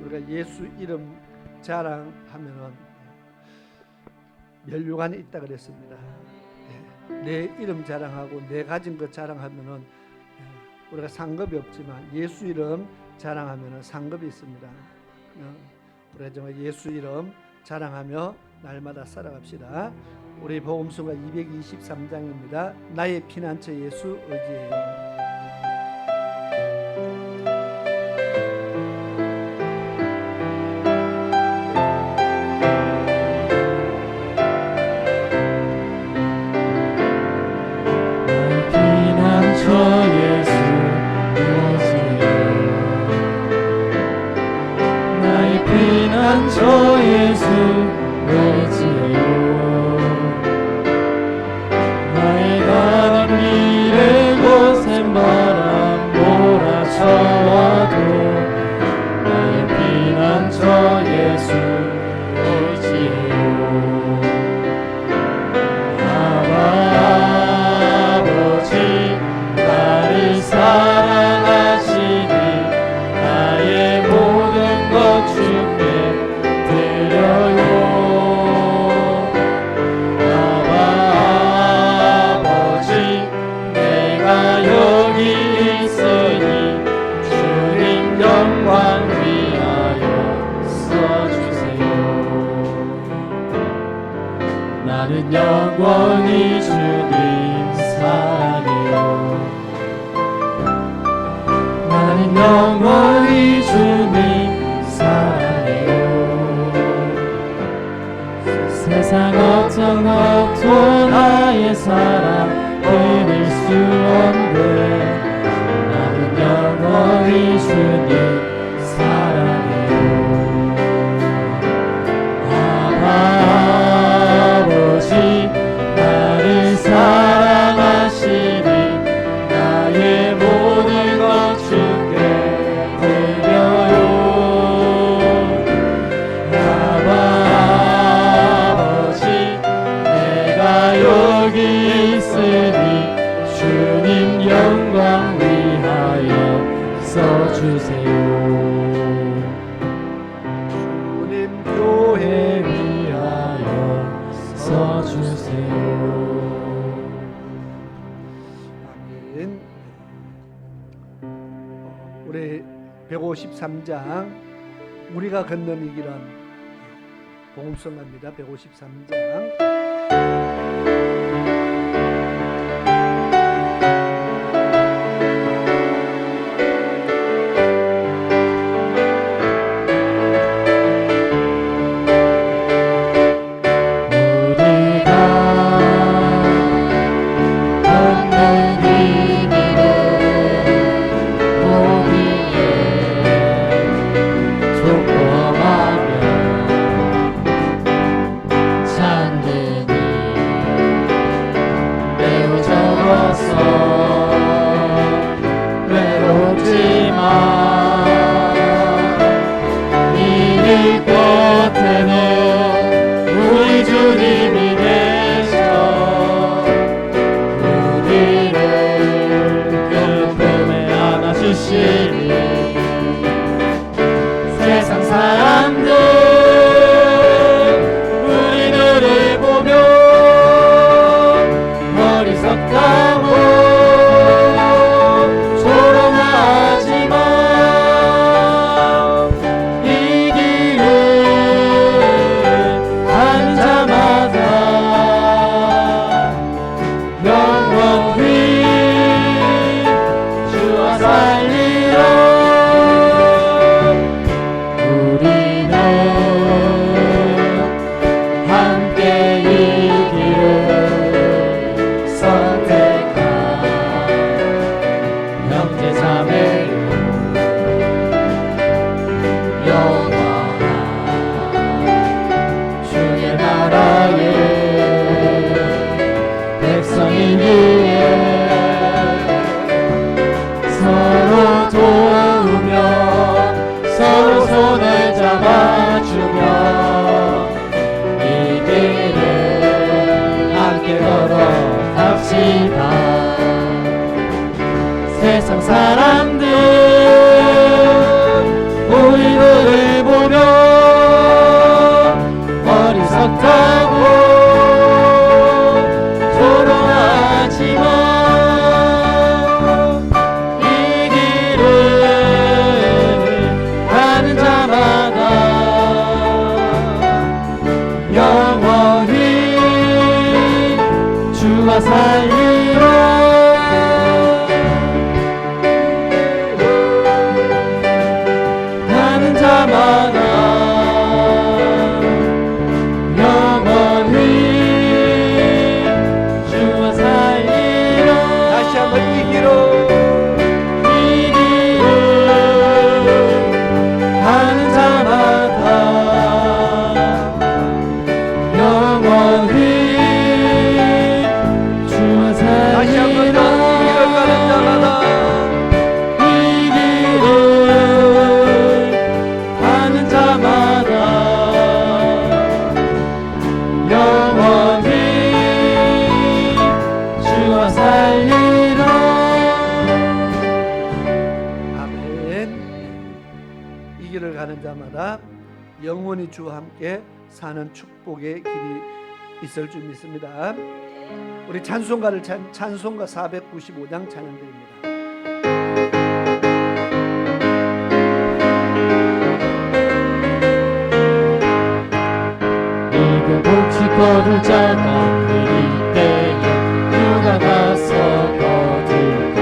우리가 예수 이름 자랑하면은 면류관이 있다 그랬습니다. 내 이름 자랑하고 내 가진 것 자랑하면은 우리가 상급이 없지만 예수 이름 자랑하면은 상급이 있습니다. 우리가 정말 예수 이름 자랑하며 날마다 살아갑시다. 우리 복음서가 223장입니다. 나의 피난처 예수 의지해요. 피난처 예수 의지해요. 나의 가는 길에 거센 바람 몰아쳐와도 나의 피난처 예수 의지해요. 아버지 나를 사랑하시니 나의 모든 것 주께 아버지 내가 여기 있으니 주님 영광 위하여 써주세요. 나는 영원히 주님 사랑해요. 나는 영원히 주님 사랑해요. 세상 어떤 것도 나의 사랑 끊을 수 없네. 나는 영원히 주님 사랑해요. 아버지 나를 사랑하시니 나의 모든 것 주께 드려요. 여기 있으니 주님 영광 위하여 써주세요. 주님 교회 위하여 써주세요. 아멘. 우리 153장 우리가 걷는 이 길은 복음서입니다. 153장 세상 사람들 우리 너를 보며 어리석다고 조롱하지만 이 길을 가는 자마다 영원히 주와 살리라. 서로 도우며 서로 손을 잡아주며 이 길을 함께 걸어갑시다. 세상 사람들 우리 너를 주와 살리라. 가는 자마다 영원히 주와 살리라. 다시 한번 이 길로 가는 자마다 영원히 주와 다시 한번 더 이 길을 가는 자마다 이 길을 가는 자마다 영원히 주와 살리라. 아멘. 이 길을 가는 자마다 영원히 주와 함께 사는 축복의 길이 있을 줄 믿습니다. 우리 찬송가 495장 찬양드립니다. 이그 몫이 거둘 자가 내릴 때에 누가 가서 거둘까?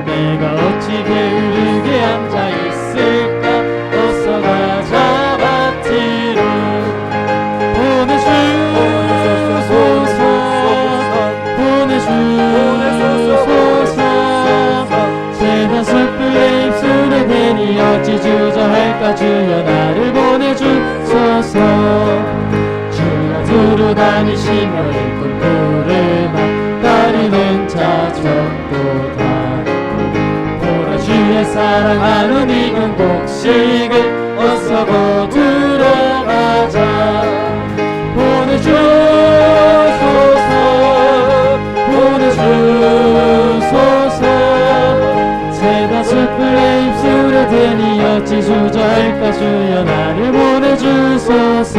내가 어찌 게으르게 앉아 있을까? 어서 가자 밭으로 보내주소서. 제가 숯불 내 입술에 대니 어찌 주저할까? 주여 나를 보내주소서. 주가 두루 다니시며 일꾼 부르나 따르는 자 전도다. 보라 주의 사랑하는 이군 곡식을 어서 거두러 가자. 보내주소서. 제가 숯불 내 입술에 대니 어찌 주저할까? 주여 나를 보내주소서.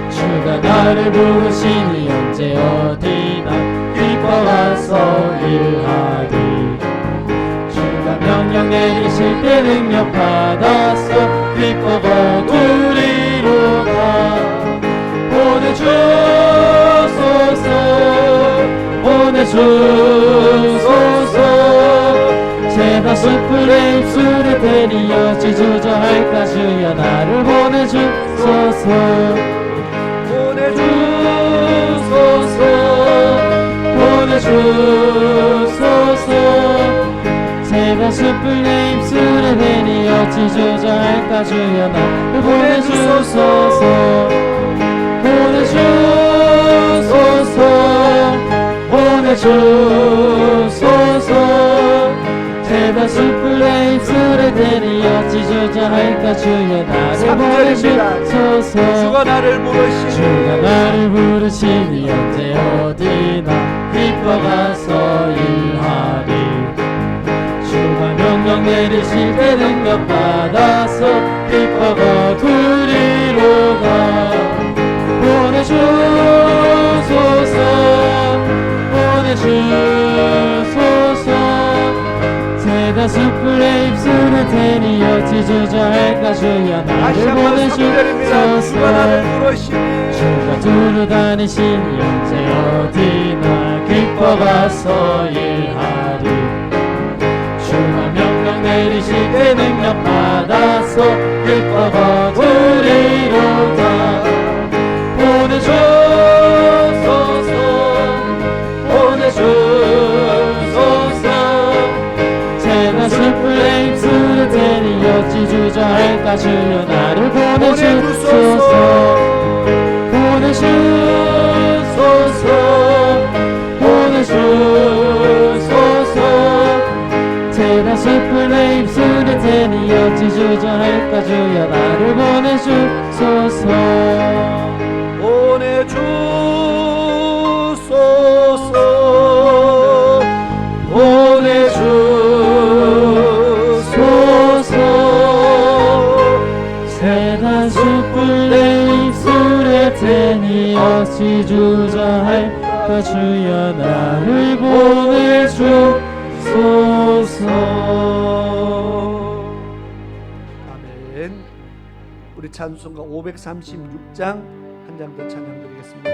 주가 나를 부르시니 언제 어디나 기뻐 와서 일하리. 주가 명령 내리실 때 능력 받아서 기뻐 거두리로 가. 보내주소서. 제가 숯불 내 입술에 대니 어찌 주저할까? 주여 나를 보내주소서. 보내주소서. 제가 숯불 내 입술에 대니 어찌 주저할까? 주여 나를 보내주소서. 보내주소서. 제가 숯불 내 입술에 대니 어찌 주저할까? 주여 나를 보내주소서. 주가 나를 부르시니 주가 나를 부르시니 언제 어디나 기뻐 가서 일하리. 주가 명령 내리실 때 능력 받아서 기뻐 거두리로 가. 보내주소서. 제가 숯불 내 입술에 대니 어찌 주저할까? 주여 다시 나를 한번 선포드립니다. 주가 나를 보내주소서. 부르시니 주가 두루 다니시니 언제 어디나 기뻐 가서 일하리. 주가 명령 내리실 때 능력 받아서 기뻐 거두리로 가. 보내주소서. 제가 숯불 내 입술에 대니 어찌 주저할까? 주여 나를 보내주소서. 보내주소서. 제가 숯불 내 입술에 대니 어찌 주저할까? 주여 나를 보내주소서. 세단 숯불 내 입술에 대니 어찌 주저할까? 주여 나를 보내주소서. 아멘. 우리 찬송가 536장 한 장 더 찬양드리겠습니다.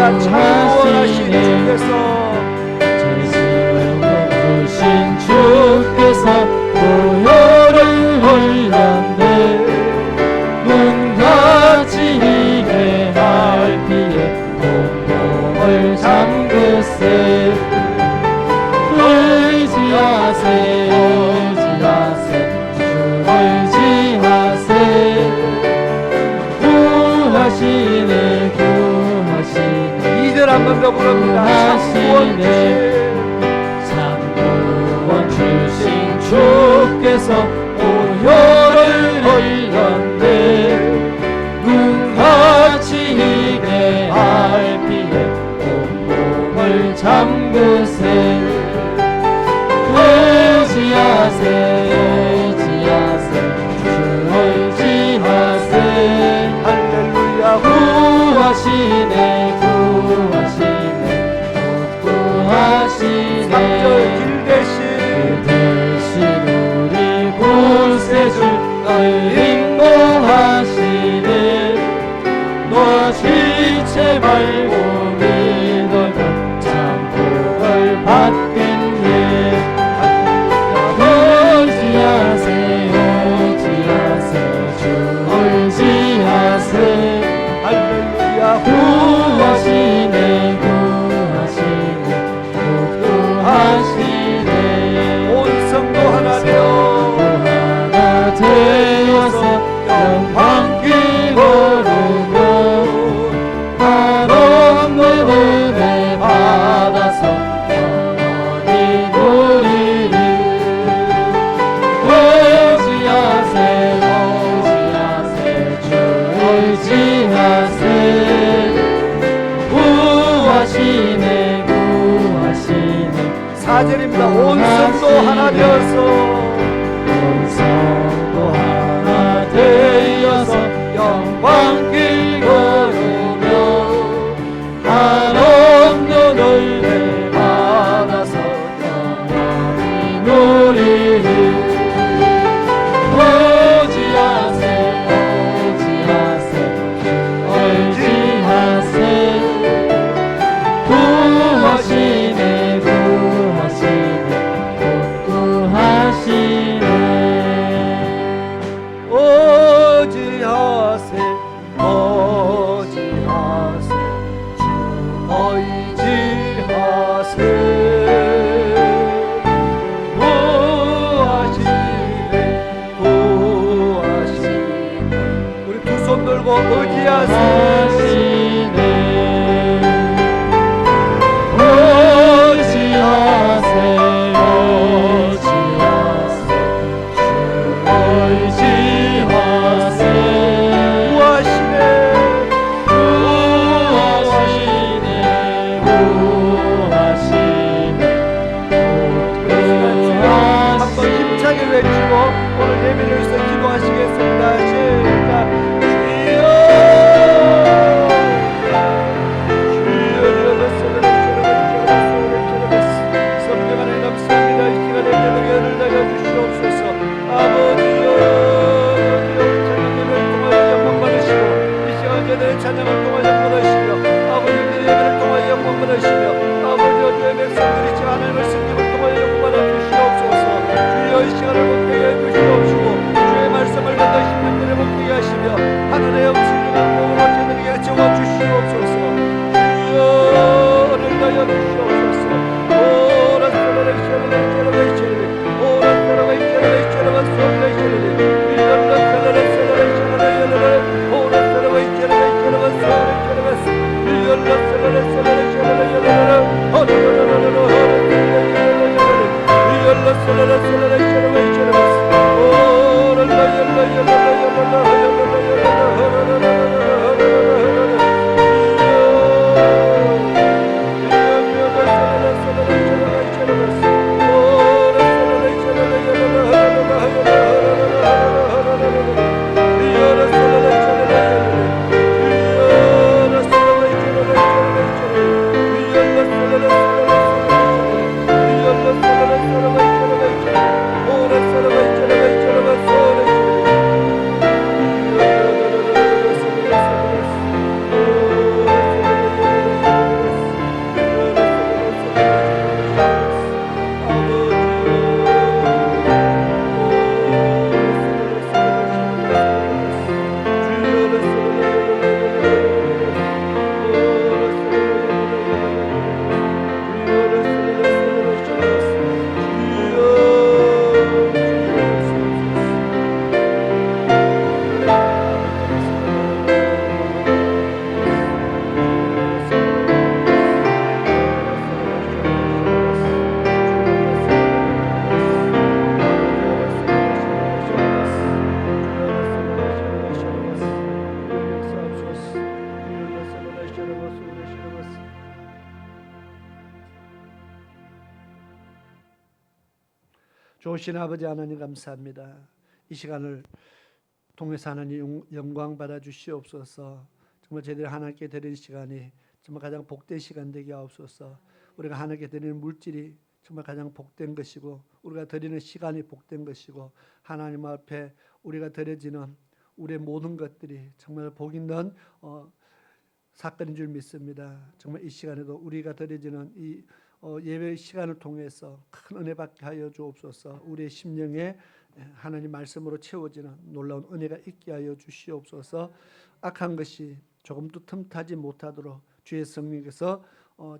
할렐루야. 참 구원하신 주께서 주신 주께서 보혈을 흘렸네. 눈같이 희게 할 피에 온몸을 잠그세. 의지하세 의지하세 주 의지하세. 구하시네 구하시네. 2절 한 번 더 부릅니다. 참 구원 주신 주께서 보혈을 흘렸네. 눈같이 희게 할 피에 온몸을 잠그세. 의지하세 의지하세 주 의지하세. 할렐루야. 구하시네 구하시네 구하시네. 3절 길 대신 우리 구세주 널 인도하시네. 너와 지체 말고 믿으면 참 복을 받겠네. 의지하세 의지하세 주 의지하세. 할렐루야. 구하시네 구하시네 구하시네. 온 성도 하나 되어 하나 되어서 영광길 걸으며 한없는 은혜 받아서 영원히 누리리. 의지하세 의지하세 주 의지하세. 구하시네 구하시네. 4절입니다. 온 성도 하나 되어서 온 성도 하나 되어서 영광길 걸으며 한없는 은혜 받아서 영원히 누리리. 의지하세 의지하세 의지하세. 구하시네 구하시네 구하시네. 어지하세 어지하세 주 의지하세. 구하시네 구하시네. 우리 두 손 들고 의지하세 외치고 오늘 예배를 위해서 기도하시겠습니다. 시작. 주여 좋으신 아버지 하나님 감사합니다. 이 시간을 통해서 하나님 영광 받아 주시옵소서. 정말 제대로 하나님께 드리는 시간이 정말 가장 복된 시간 되게 하옵소서. 우리가 하나님께 드리는 물질이 정말 가장 복된 것이고 우리가 드리는 시간이 복된 것이고 하나님 앞에 우리가 드려지는 우리의 모든 것들이 정말 복 있는 사건인 줄 믿습니다. 정말 이 시간에도 우리가 드려지는 이 예배 시간을 통해서 큰 은혜 받게 하여 주옵소서. 우리의 심령에 하나님 말씀으로 채워지는 놀라운 은혜가 있게 하여 주시옵소서. 악한 것이 조금도 틈타지 못하도록 주의 성령께서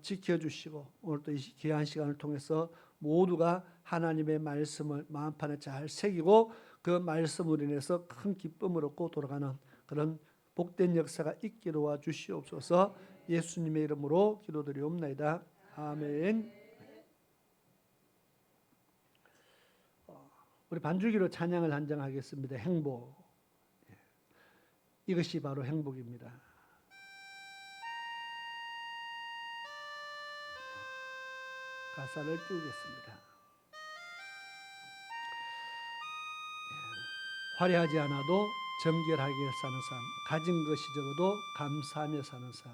지켜주시고 오늘도 이 귀한 시간을 통해서 모두가 하나님의 말씀을 마음판에 잘 새기고 그 말씀으로 인해서 큰 기쁨을 얻고 돌아가는 그런 복된 역사가 있기를 도와주시옵소서. 예수님의 이름으로 기도드리옵나이다. 아멘. 우리 반주기로 찬양을 한정하겠습니다. 행복. 이것이 바로 행복입니다. 가사를 띄우겠습니다. 화려하지 않아도 정결하게 사는 삶, 가진 것이 적어도 감사하며 사는 삶.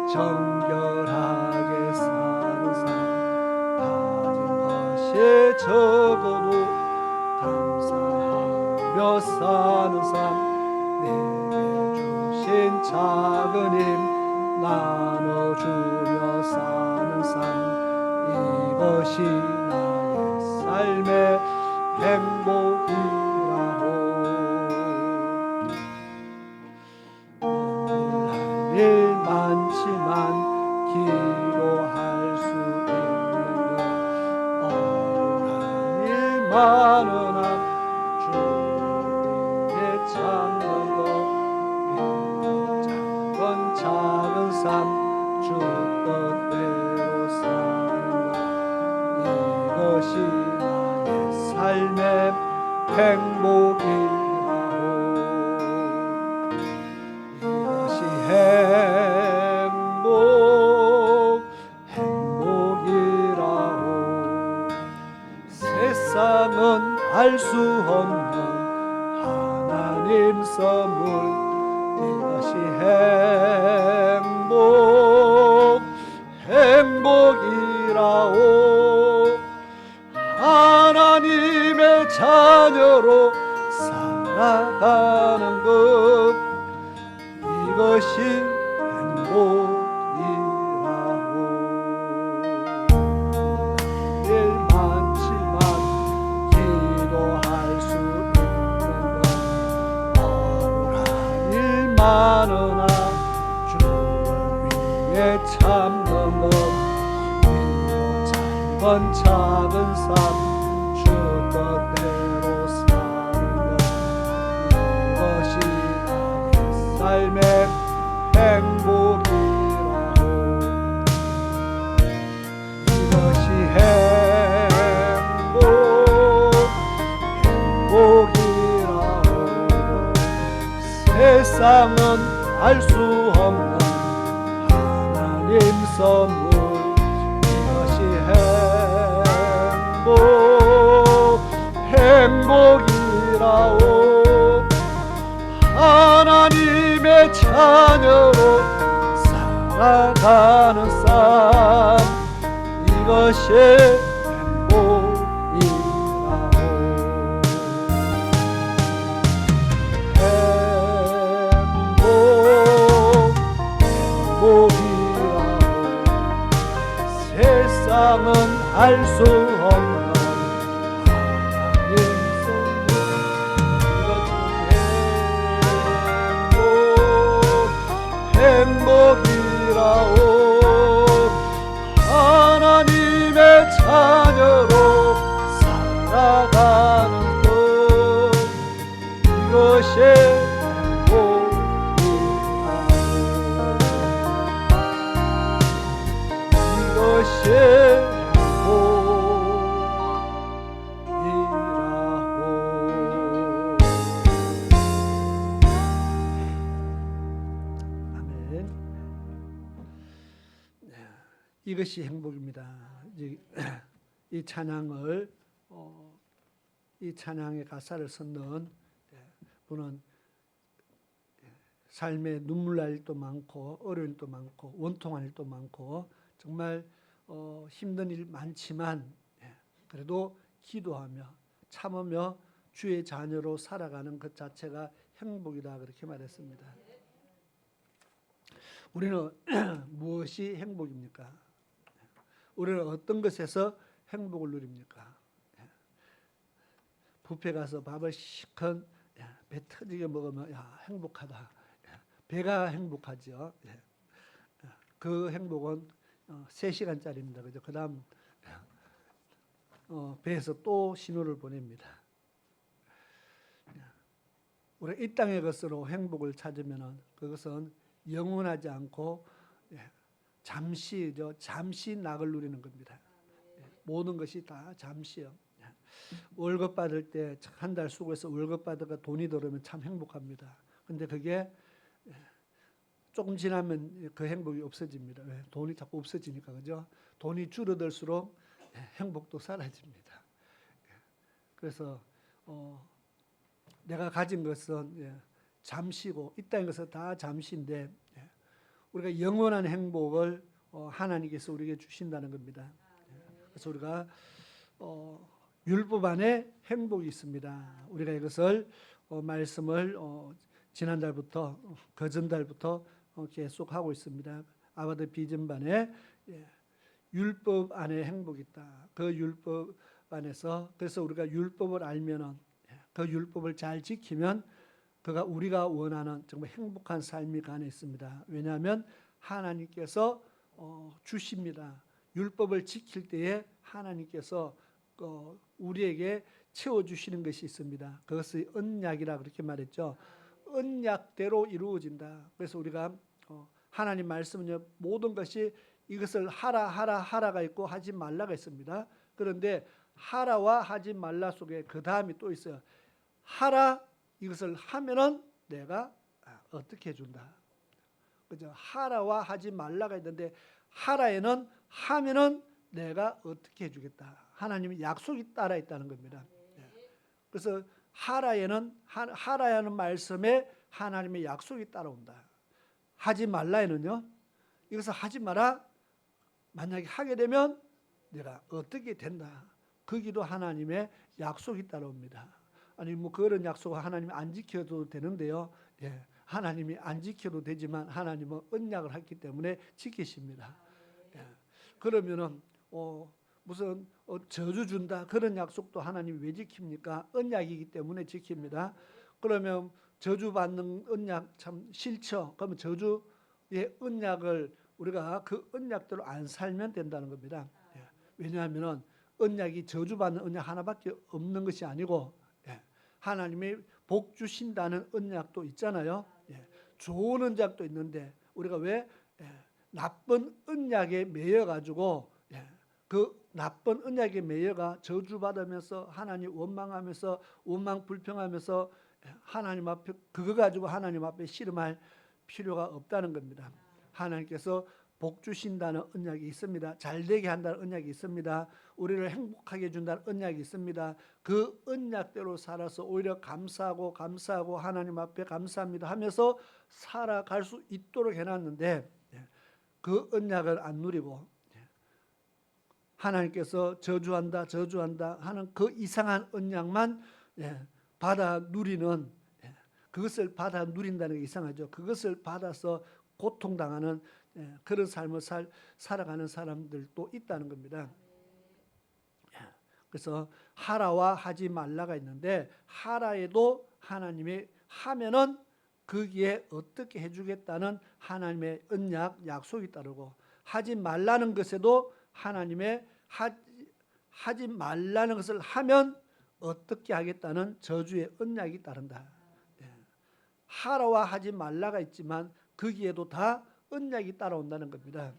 정결하게 사는 삶, 가진 것이 적어도 감사하며 사는 삶, 내게 주신 작은 힘 나눠주며 사는 삶, 이것이 나의 삶의 행복이라고. 눈물 일 많지만 기도할 수 있는 것, 억울한 일 많으나 주님께 참는 것, 작은 작은 삶 주 뜻대로 사는 것, 이것이 나의 삶의 행복이라고. 이것이 행복이라고. 세상은 알 수 없는 하나님 선물, 이것이 행복이라고. 하나님의 자녀로 살아가는 것, 이것이 행복이라고. 일 많지만 기도할 수 있는 것, 억울한 일 많으나 주를 위해 참는 것, 작은 작은 삶 주 뜻대로 사는 것, 이것이 나의 삶의 행복이라고. 이것이 행복이라고. 세상은 알 수 없는 하나님 선물, 이것이 행복이라고. 하나님의 자녀로 살아가는 삶, 이것이 행복이라고. 행복이라고. 세상은 알 수 없는 하나님 선물, 이것이 행복이라고. 하나님의 자녀로 살아가는 것, 이것이 행복이라고. 이것이 아멘. 네. 이것이 행복입니다. 이 찬양을 이 찬양의 가사를 썼는 분은 삶에 눈물 날 일도 많고 어려운 일도 많고 원통한 일도 많고 정말 힘든 일 많지만 그래도 기도하며 참으며 주의 자녀로 살아가는 것 자체가 행복이다 그렇게 말했습니다. 우리는 무엇이 행복입니까? 우리는 어떤 것에서 행복을 누립니까? 뷔페 가서 밥을 시큰 배 터지게 먹으면 행복하다. 배가 행복하죠. 그 행복은 3시간짜리입니다. 그죠? 그 다음 배에서 또 신호를 보냅니다. 우리가 이 땅의 것으로 행복을 찾으면 그것은 영원하지 않고 잠시 낙을 누리는 겁니다. 모든 것이 다 잠시요. 월급 받을 때 한 달 수고해서 월급 받아가 돈이 들어오면 참 행복합니다. 근데 그게 조금 지나면 그 행복이 없어집니다. 왜? 돈이 자꾸 없어지니까 그죠? 돈이 줄어들수록 행복도 사라집니다. 그래서 내가 가진 것은 잠시고 이 땅의 것은 다 잠시인데 우리가 영원한 행복을 하나님께서 우리에게 주신다는 겁니다. 그래서 우리가 율법 안에 행복이 있습니다. 우리가 이것을 말씀을 지난달부터 그전달부터 계속 하고 있습니다. 아바드 비전반에 율법 안에 행복이 있다. 그 율법 안에서 그래서 우리가 율법을 알면은 그 율법을 잘 지키면 그가 우리가 원하는 정말 행복한 삶이 가능해 있습니다. 왜냐하면 하나님께서 주십니다. 율법을 지킬 때에 하나님께서 우리에게 채워주시는 것이 있습니다. 그것이 언약이라 그렇게 말했죠. 언약대로 이루어진다. 그래서 우리가 하나님 말씀은 모든 것이 이것을 하라가 있고 하지 말라가 있습니다. 그런데 하라와 하지 말라 속에 그 다음이 또 있어요. 하라 이것을 하면은 내가 어떻게 해준다. 그죠? 하라와 하지 말라가 있는데 하라에는 하면은 내가 어떻게 해주겠다. 하나님의 약속이 따라 있다는 겁니다. 그래서 하라에는 말씀에 하나님의 약속이 따라온다. 하지 말라에는요. 이것을 하지 마라. 만약에 하게 되면 내가 어떻게 된다. 거기도 하나님의 약속이 따라옵니다. 아니 그런 약속을 하나님이 안 지켜도 되는데요. 하나님이 안 지켜도 되지만 하나님은 언약을 했기 때문에 지키십니다. 그러면은 무슨 저주 준다 그런 약속도 하나님이 왜 지킵니까? 언약이기 때문에 지킵니다. 그러면 저주 받는 언약 참 싫죠. 그러면 저주의 언약을 우리가 그 언약대로 안 살면 된다는 겁니다. 왜냐하면 언약이 저주받는 언약 하나밖에 없는 것이 아니고 하나님이 복 주신다는 언약도 있잖아요. 좋은 언약도 있는데 우리가 왜 나쁜 언약에 매여가지고 그 나쁜 언약에 매여가 저주받으면서 하나님 원망하면서 원망 불평하면서 하나님 앞에 그거 가지고 하나님 앞에 씨름할 필요가 없다는 겁니다. 하나님께서 복 주신다는 언약이 있습니다. 잘되게 한다는 언약이 있습니다. 우리를 행복하게 해준다는 언약이 있습니다. 그 언약대로 살아서 오히려 감사하고 하나님 앞에 감사합니다 하면서 살아갈 수 있도록 해놨는데 그 언약을 안 누리고 하나님께서 저주한다 하는 그 이상한 언약만 받아 누리는 그것을 받아 누린다는 게 이상하죠. 그것을 받아서 고통당하는 그런 삶을 살아가는 사람들도 있다는 겁니다. 그래서 하라와 하지 말라가 있는데 하라에도 하나님이 하면은 거기에 어떻게 해주겠다는 하나님의 언약 약속이 따르고 하지 말라는 것에도 하나님의 하지 말라는 것을 하면 어떻게 하겠다는 저주의 언약이 따른다. 하라와 하지 말라가 있지만 거기에도 다 언약이 따라온다는 겁니다.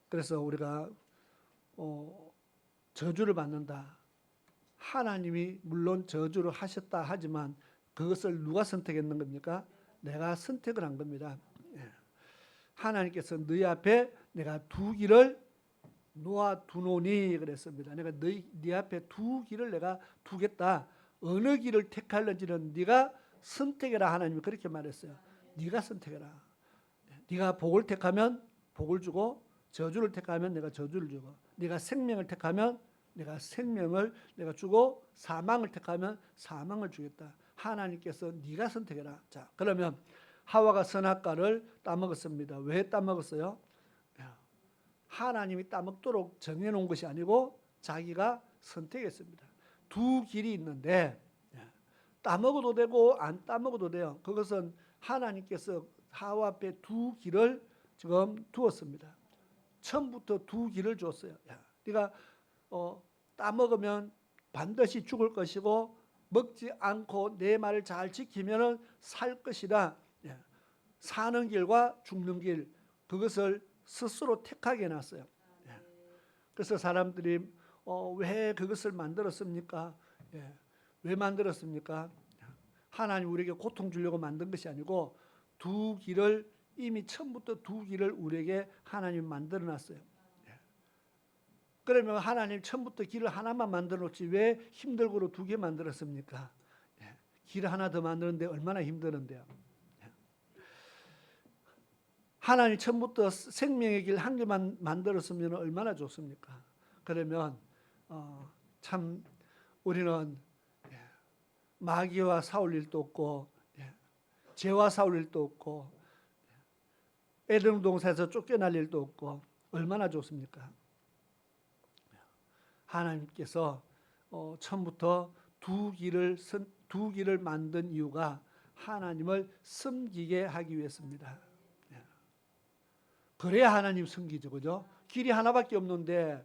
그래서 우리가 저주를 받는다. 하나님이 물론 저주를 하셨다 하지만 그것을 누가 선택했는 겁니까? 내가 선택을 한 겁니다. 하나님께서 너희 앞에 내가 두 길을 놓아두노니 그랬습니다. 내가 네 앞에 두 길을 내가 두겠다. 어느 길을 택할는지는 네가 선택해라. 하나님이 그렇게 말했어요. 네가 선택해라. 네가 복을 택하면 복을 주고 저주를 택하면 내가 저주를 주고 네가 생명을 택하면 내가 생명을 내가 주고 사망을 택하면 사망을 주겠다. 하나님께서 네가 선택해라. 자, 그러면 하와가 선악과를 따먹었습니다. 왜 따먹었어요? 하나님이 따먹도록 정해놓은 것이 아니고 자기가 선택했습니다. 두 길이 있는데 따먹어도 되고 안 따먹어도 돼요. 그것은 하나님께서 하와 앞에 두 길을 지금 두었습니다. 처음부터 두 길을 줬어요. 네가 따먹으면 반드시 죽을 것이고 먹지 않고 내 말을 잘 지키면 살 것이다. 사는 길과 죽는 길 그것을 스스로 택하게 해놨어요. 그래서 사람들이 왜 그것을 만들었습니까? 왜 만들었습니까? 하나님 우리에게 고통 주려고 만든 것이 아니고 두 길을 이미 처음부터 두 길을 우리에게 하나님 만들어놨어요. 그러면 하나님 처음부터 길을 하나만 만들어놓지 왜 힘들고로 두 개 만들었습니까? 길 하나 더 만드는데 얼마나 힘드는데요. 하나님 처음부터 생명의 길 한 개만 만들었으면 얼마나 좋습니까? 그러면 참 우리는 마귀와 싸울 일도 없고 죄와 싸울 일도 없고 에덴 동산에서 쫓겨날 일도 없고 얼마나 좋습니까? 하나님께서 처음부터 두 길을 만든 이유가 하나님을 섬기게 하기 위해서입니다. 그래야 하나님 섬기죠, 그죠? 길이 하나밖에 없는데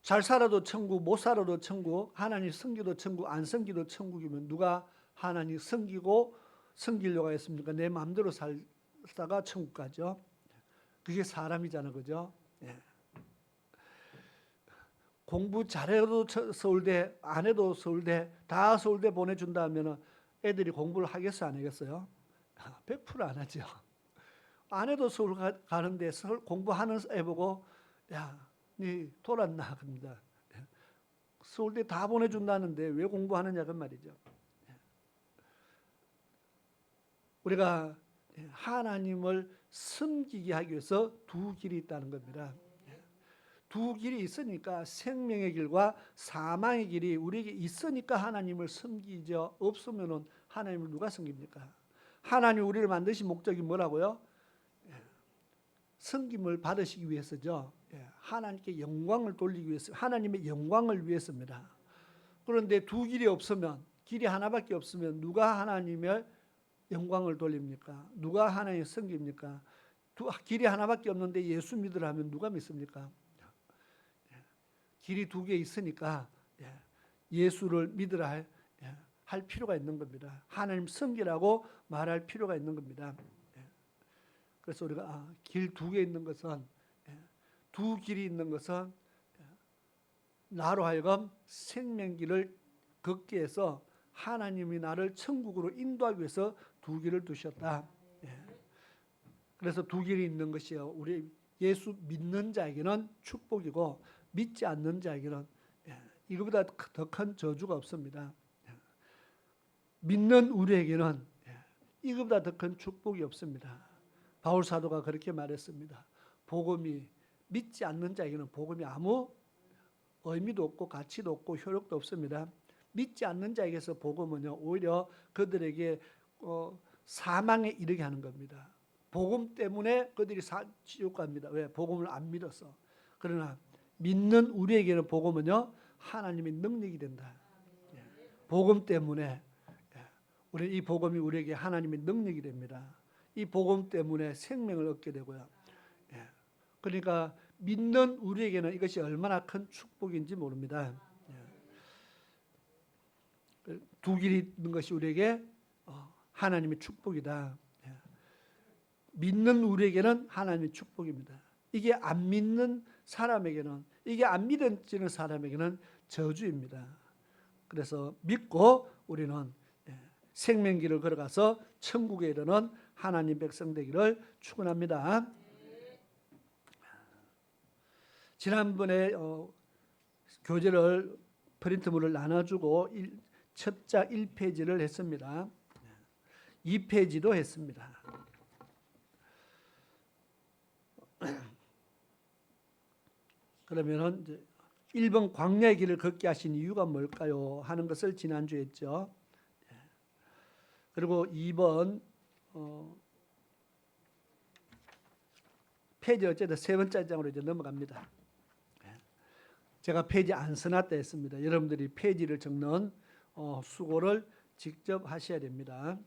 잘 살아도 천국, 못 살아도 천국, 하나님 섬기도 천국, 안 섬기도 천국이면 누가 하나님 섬기려고 했습니까? 내 마음대로 살다가 천국 가죠. 그게 사람이잖아, 그죠? 공부 잘해도 서울대, 안 해도 서울대, 다 서울대 보내준다 하면 애들이 공부를 하겠어, 안 하겠어요? 100% 안 하죠. 안 해도 서울 가는데 공부하는 애 보고 야, 니 돌았나 합니다. 서울대 다 보내준다는데 왜 공부하느냐 그 말이죠. 우리가 하나님을 섬기게 하기 위해서 두 길이 있다는 겁니다. 두 길이 있으니까 생명의 길과 사망의 길이 우리에게 있으니까 하나님을 섬기죠. 없으면 하나님을 누가 섬깁니까? 하나님 우리를 만드신 목적이 뭐라고요? 섬김을 받으시기 위해서죠. 하나님께 영광을 돌리기 위해서, 하나님의 영광을 위해서입니다. 그런데 두 길이 없으면, 길이 하나밖에 없으면 누가 하나님의 영광을 돌립니까? 누가 하나님을 섬깁니까? 길이 하나밖에 없는데 예수 믿으라 하면 누가 믿습니까? 길이 두 개 있으니까 예수를 믿으라 할 필요가 있는 겁니다. 하나님 섬기라고 말할 필요가 있는 겁니다. 그래서 우리가 길 두 개 있는 것은 두 길이 있는 것은 나로 하여금 생명길을 걷게 해서 하나님이 나를 천국으로 인도하기 위해서 두 길을 두셨다. 그래서 두 길이 있는 것이요. 우리 예수 믿는 자에게는 축복이고 믿지 않는 자에게는 이거보다 더 큰 저주가 없습니다. 믿는 우리에게는 이거보다 더 큰 축복이 없습니다. 바울 사도가 그렇게 말했습니다. 복음이 믿지 않는 자에게는 복음이 아무 의미도 없고 가치도 없고 효력도 없습니다. 믿지 않는 자에게서 복음은요 오히려 그들에게 사망에 이르게 하는 겁니다. 복음 때문에 그들이 지옥 갑니다. 왜? 복음을 안 믿어서. 그러나 믿는 우리에게는 복음은요 하나님의 능력이 된다. 복음 때문에 우리 이 복음이 우리에게 하나님의 능력이 됩니다. 이 복음 때문에 생명을 얻게 되고요. 그러니까 믿는 우리에게는 이것이 얼마나 큰 축복인지 모릅니다. 두 길이 있는 것이 우리에게 하나님의 축복이다. 믿는 우리에게는 하나님의 축복입니다. 이게 안 믿는 사람에게는, 이게 안 믿어지는 사람에게는 저주입니다. 그래서 믿고 우리는 생명길을 걸어가서 천국에 이르는 하나님 백성 되기를 축원합니다. 지난번에 교재를 프린트물을 나눠주고 첫 장 1페이지를 했습니다. 2페이지도 했습니다. 그러면은 이제 1번 광야의 길을 걷게 하신 이유가 뭘까요? 하는 것을 지난주에 했죠. 그리고 2번 페이지 어쨌든 세 번째 장으로 이제 넘어갑니다. 제가 페이지 안 써놨다 했습니다. 여러분들이 페이지를 적는 수고를 직접 하셔야 됩니다.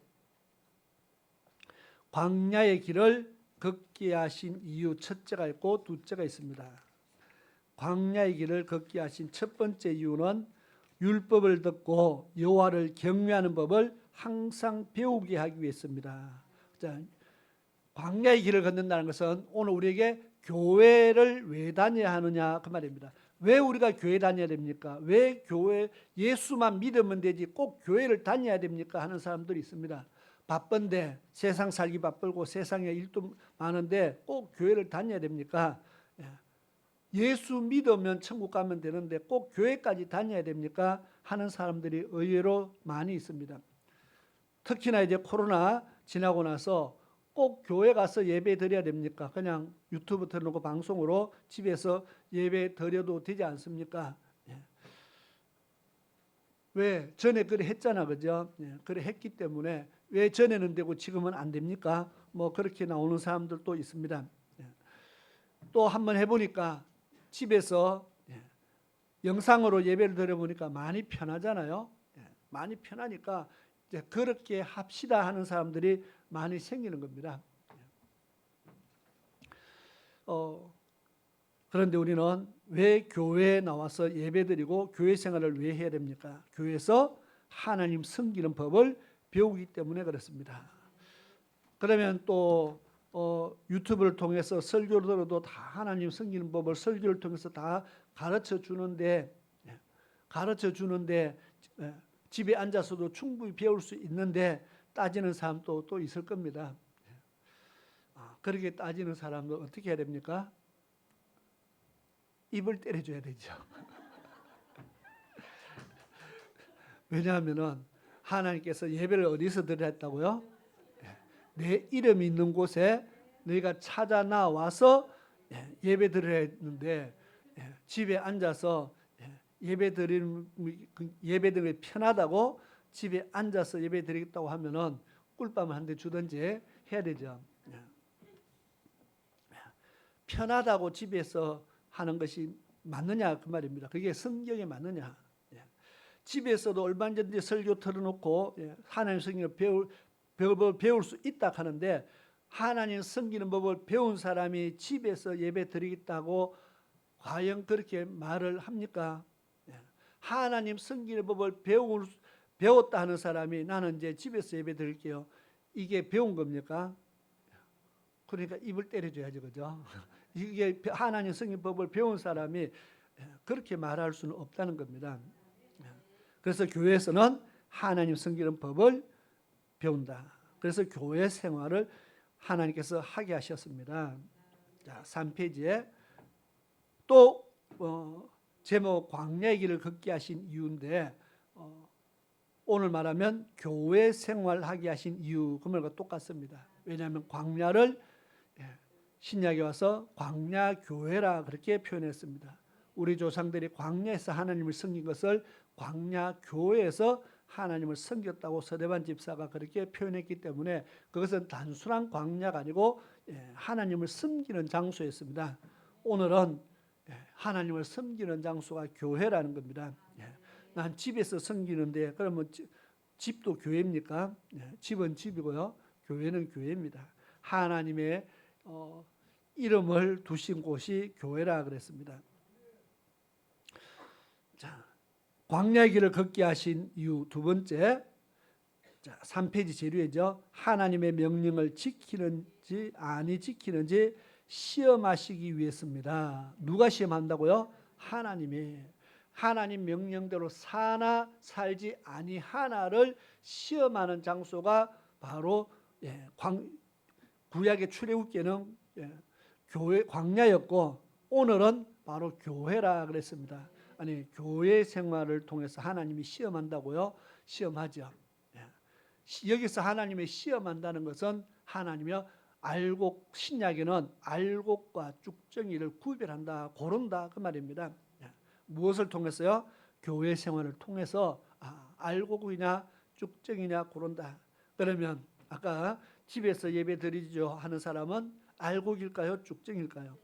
광야의 길을 걷게 하신 이유 첫째가 있고 둘째가 있습니다. 광야의 길을 걷게 하신 첫 번째 이유는 율법을 듣고 여호와를 경외하는 법을 항상 배우게 하기 위해서입니다. 자, 광야의 길을 걷는다는 것은 오늘 우리에게 교회를 왜 다녀야 하느냐 그 말입니다. 왜 우리가 교회 다녀야 됩니까? 왜 교회 예수만 믿으면 되지 꼭 교회를 다녀야 됩니까? 하는 사람들이 있습니다. 바쁜데 세상 살기 바쁘고 세상에 일도 많은데 꼭 교회를 다녀야 됩니까? 예수 믿으면 천국 가면 되는데 꼭 교회까지 다녀야 됩니까? 하는 사람들이 의외로 많이 있습니다. 특히나 이제 코로나 지나고 나서 꼭 교회 가서 예배 드려야 됩니까? 그냥 유튜브 틀어놓고 방송으로 집에서 예배 드려도 되지 않습니까? 왜? 전에 그래 했잖아, 그죠? 그래 했기 때문에 왜 전에는 되고 지금은 안 됩니까? 뭐 그렇게 나오는 사람들도 있습니다. 또 한번 해보니까 집에서 영상으로 예배를 드려보니까 많이 편하잖아요. 많이 편하니까 이제 그렇게 합시다 하는 사람들이 많이 생기는 겁니다. 그런데 우리는 왜 교회에 나와서 예배드리고 교회 생활을 왜 해야 됩니까? 교회에서 하나님 섬기는 법을 배우기 때문에 그렇습니다. 그러면 또 유튜브를 통해서 설교를 들어도 다 하나님 섬기는 법을 설교를 통해서 다 가르쳐 주는데 집에 앉아서도 충분히 배울 수 있는데 따지는 사람도 또 있을 겁니다. 그렇게 따지는 사람도 어떻게 해야 됩니까? 입을 때려줘야 되죠. 왜냐하면은 하나님께서 예배를 어디서 드려야 했다고요? 내 이름이 있는 곳에 너희가 찾아 나와서 예배 드려야 했는데 집에 앉아서 예배 드리는 게 편하다고 집에 앉아서 예배 드리겠다고 하면은 꿀밤을 한 대 주든지 해야 되죠. 편하다고 집에서 하는 것이 맞느냐 그 말입니다. 그게 성경에 맞느냐? 집에서도 얼마든지 설교 틀어놓고 하나님 성경을 배울 수 있다 하는데 하나님 섬기는 법을 배운 사람이 집에서 예배 드리겠다고 과연 그렇게 말을 합니까? 하나님 섬기는 법을 배웠다 하는 사람이 나는 이제 집에서 예배 드릴게요. 이게 배운 겁니까? 그러니까 입을 때려줘야죠, 그죠? 이게 하나님 섬기는 법을 배운 사람이 그렇게 말할 수는 없다는 겁니다. 그래서 교회에서는 하나님 섬기는 법을 배운다. 그래서 교회 생활을 하나님께서 하게 하셨습니다. 자, 3페이지에 또 제목 광야의 길을 걷게 하신 이유인데 오늘 말하면 교회 생활하게 하신 이유 그 말과 똑같습니다. 왜냐하면 광야를 신약에 와서 광야 교회라 그렇게 표현했습니다. 우리 조상들이 광야에서 하나님을 섬긴 것을 광야 교회에서 하나님을 섬겼다고 서대반 집사가 그렇게 표현했기 때문에 그것은 단순한 광야가 아니고 하나님을 섬기는 장소였습니다. 오늘은 하나님을 섬기는 장소가 교회라는 겁니다. 난 집에서 섬기는데 그러면 집도 교회입니까? 집은 집이고요. 교회는 교회입니다. 하나님의 이름을 두신 곳이 교회라 그랬습니다. 자, 광야의 길을 걷게 하신 이유 두 번째, 자, 3페이지 제류에죠. 하나님의 명령을 지키는지 아니 지키는지 시험하시기 위해서입니다. 누가 시험한다고요? 하나님이. 하나님 명령대로 사나 살지 아니하나를 시험하는 장소가 바로 구약의 출애굽기에는 교회 광야였고 오늘은 바로 교회라 그랬습니다. 아니 교회 생활을 통해서 하나님이 시험한다고요? 시험하죠. 여기서 하나님의 시험한다는 것은 하나님이 신약에는 알곡과 쭉정이를 구별한다, 고른다 그 말입니다. 무엇을 통해서요? 교회 생활을 통해서 알곡이냐 쭉정이냐 고른다. 그러면 아까 집에서 예배 드리죠 하는 사람은 알곡일까요? 쭉정일까요?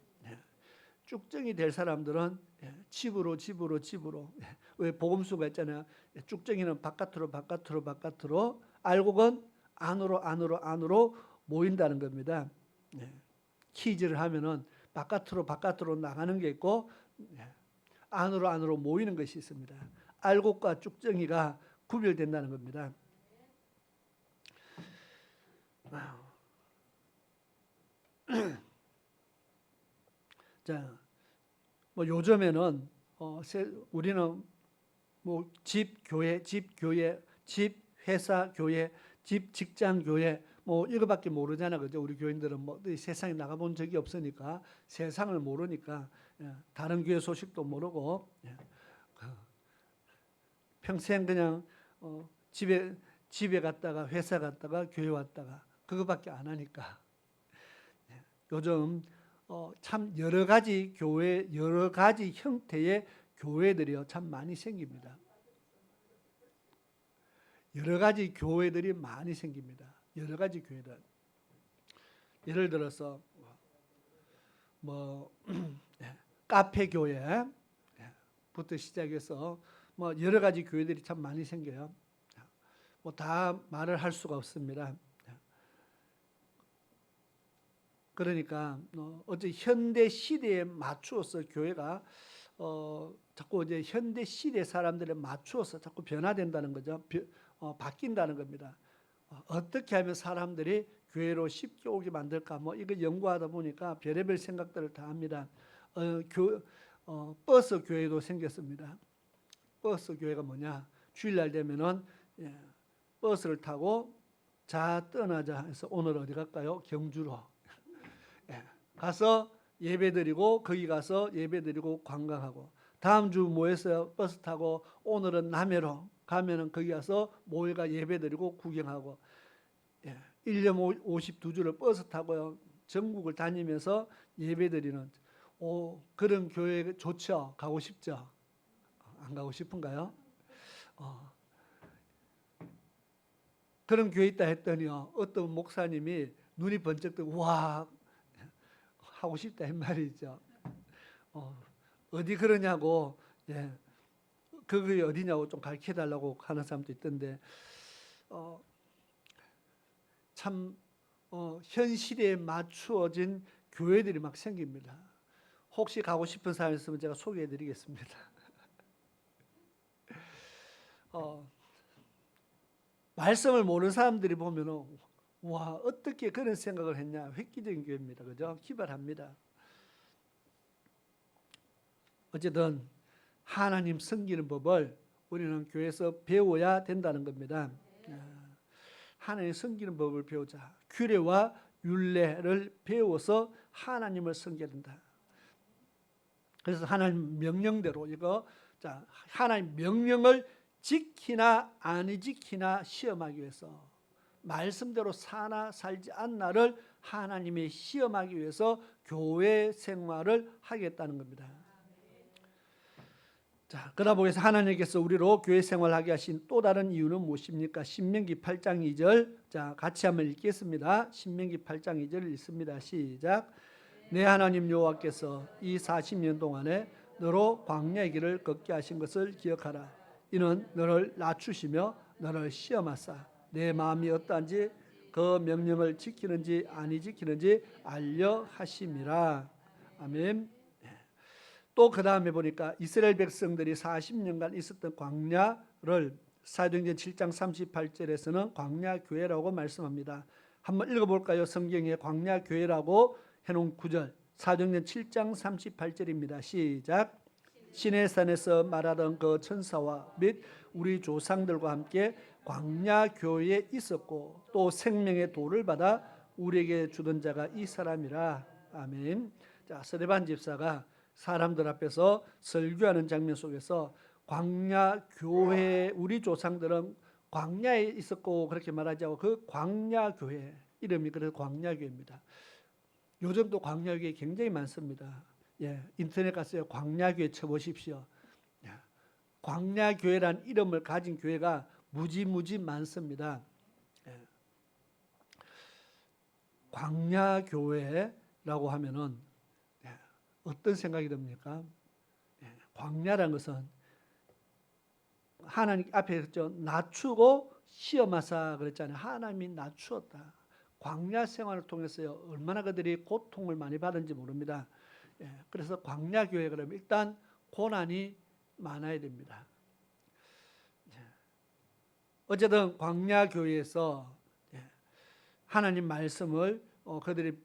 쭉정이 될 사람들은 집으로 왜 복음수가 있잖아요. 쭉정이는 바깥으로 알곡은 안으로 모인다는 겁니다. 키즈를 하면은 바깥으로 나가는 게 있고 안으로 모이는 것이 있습니다. 알곡과 쭉정이가 구별된다는 겁니다. 자, 뭐 요즘에는 우리는 뭐 집 교회, 집 회사 교회, 집 직장 교회 뭐 이거밖에 모르잖아, 그죠? 우리 교인들은 뭐 세상에 나가본 적이 없으니까 세상을 모르니까 다른 교회 소식도 모르고 평생 그냥 집에 갔다가 회사 갔다가 교회 왔다가 그거밖에 안 하니까 요즘 참 여러 가지 교회, 여러 가지 형태의 교회들이요 참 많이 생깁니다. 여러 가지 교회들이 많이 생깁니다. 여러 가지 교회들. 예를 들어서 뭐 카페 교회부터 시작해서 뭐 여러 가지 교회들이 참 많이 생겨요. 뭐 다 말을 할 수가 없습니다. 그러니까 어제 현대 시대에 맞추어서 교회가 자꾸 이제 현대 시대 사람들에 맞추어서 자꾸 변화된다는 거죠. 바뀐다는 겁니다. 어떻게 하면 사람들이 교회로 쉽게 오게 만들까? 뭐 이거 연구하다 보니까 별의별 생각들을 다 합니다. 버스 교회도 생겼습니다. 버스 교회가 뭐냐? 주일날 되면은 버스를 타고 자 떠나자 해서 오늘 어디 갈까요? 경주로. 가서 예배드리고 거기 가서 예배드리고 관광하고 다음 주 모여서 버스 타고 오늘은 남해로 가면은 거기 가서 모여가 예배드리고 구경하고 1년 52주를 버스 타고요 전국을 다니면서 예배드리는 그런 교회 좋죠? 가고 싶죠? 안 가고 싶은가요? 그런 교회 있다 했더니요 어떤 목사님이 눈이 번쩍 뜨고 와 하고 싶다 한 말이죠. 어디 그러냐고 그게 어디냐고 좀 가르쳐달라고 하는 사람도 있던데 참 현 시대에 맞추어진 교회들이 막 생깁니다. 혹시 가고 싶은 사람 있으면 제가 소개해드리겠습니다. 말씀을 모르는 사람들이 보면은 와 어떻게 그런 생각을 했냐 획기적인 교회입니다. 그죠? 기발합니다. 어쨌든 하나님 섬기는 법을 우리는 교회에서 배워야 된다는 겁니다. 하나님 섬기는 법을 배우자. 규례와 율례를 배워서 하나님을 섬겨야 된다. 그래서 하나님 명령대로 하나님 명령을 지키나 아니 지키나 시험하기 위해서 말씀대로 사나 살지 않나를 하나님이 시험하기 위해서 교회 생활을 하겠다는 겁니다. 자, 그러다 보면서 하나님께서 우리로 교회 생활하게 하신 또 다른 이유는 무엇입니까? 신명기 8장 2절. 자, 같이 한번 읽겠습니다. 신명기 8장 2절 읽습니다. 시작. 내 하나님 여호와께서 이 40년 동안에 너로 광야의 길을 걷게 하신 것을 기억하라. 이는 너를 낮추시며 너를 시험하사 내 마음이 어떠한지 그 명령을 지키는지 아니 지키는지 알려 하심이라. 아멘. 또 그 다음에 보니까 이스라엘 백성들이 40년간 있었던 광야를 사도행전 7장 38절에서는 광야교회라고 말씀합니다. 한번 읽어볼까요? 성경에 광야교회라고 해놓은 구절 사도행전 7장 38절입니다. 시작. 시내산에서 말하던 그 천사와 및 우리 조상들과 함께 광야 교회에 있었고 또 생명의 도를 받아 우리에게 주던 자가 이 사람이라. 아멘. 자, 스데반 집사가 사람들 앞에서 설교하는 장면 속에서 광야 교회, 우리 조상들은 광야에 있었고 그렇게 말하지 않고 그 광야 교회, 이름이 그래서 광야 교회입니다. 요즘도 광야 교회 굉장히 많습니다. 예, 인터넷 가서 광야 교회 쳐보십시오. 예, 광야 교회란 이름을 가진 교회가 무지 많습니다. 예, 광야 교회라고 하면은 어떤 생각이 듭니까? 광야라는 것은 하나님 앞에 그랬죠. 낮추고 시험하사 그랬잖아요. 하나님이 낮추었다. 광야 생활을 통해서 얼마나 그들이 고통을 많이 받은지 모릅니다. 그래서 광야 교회 그러면 일단 고난이 많아야 됩니다. 어쨌든 광야 교회에서 하나님 말씀을 그들이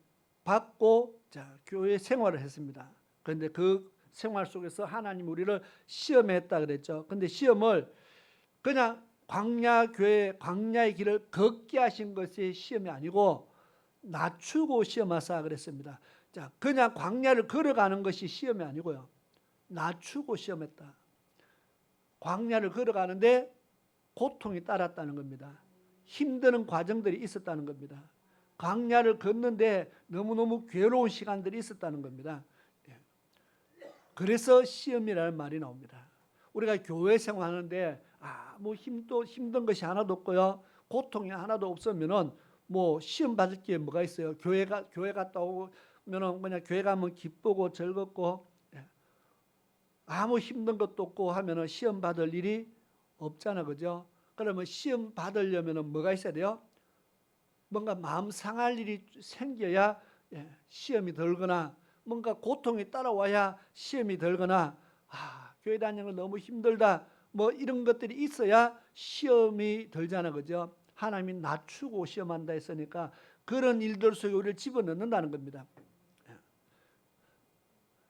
받고 교회 생활을 했습니다. 그런데 그 생활 속에서 하나님 우리를 시험했다 그랬죠. 근데 시험을 그냥 광야 교회, 광야의 길을 걷게 하신 것이 시험이 아니고 낮추고 시험하사 그랬습니다. 자, 그냥 광야를 걸어가는 것이 시험이 아니고요. 낮추고 시험했다. 광야를 걸어가는데 고통이 따랐다는 겁니다. 힘드는 과정들이 있었다는 겁니다. 광야를 걷는데 너무너무 괴로운 시간들이 있었다는 겁니다. 그래서 시험이라는 말이 나옵니다. 우리가 교회 생활하는데 뭐 힘든 것이 하나도 없고요, 고통이 하나도 없으면은 뭐 시험 받을 게 뭐가 있어요? 교회 갔다 오면은 그냥 교회 가면 기쁘고 즐겁고 아무 힘든 것도 없고 하면은 시험 받을 일이 없잖아, 그죠? 그러면 시험 받으려면은 뭐가 있어야 돼요? 뭔가 마음 상할 일이 생겨야 시험이 들거나 뭔가 고통이 따라와야 시험이 들거나 교회 다니는 거 너무 힘들다 뭐 이런 것들이 있어야 시험이 들잖아, 그죠? 하나님이 낮추고 시험한다 했으니까 그런 일들 속에 우리를 집어넣는다는 겁니다.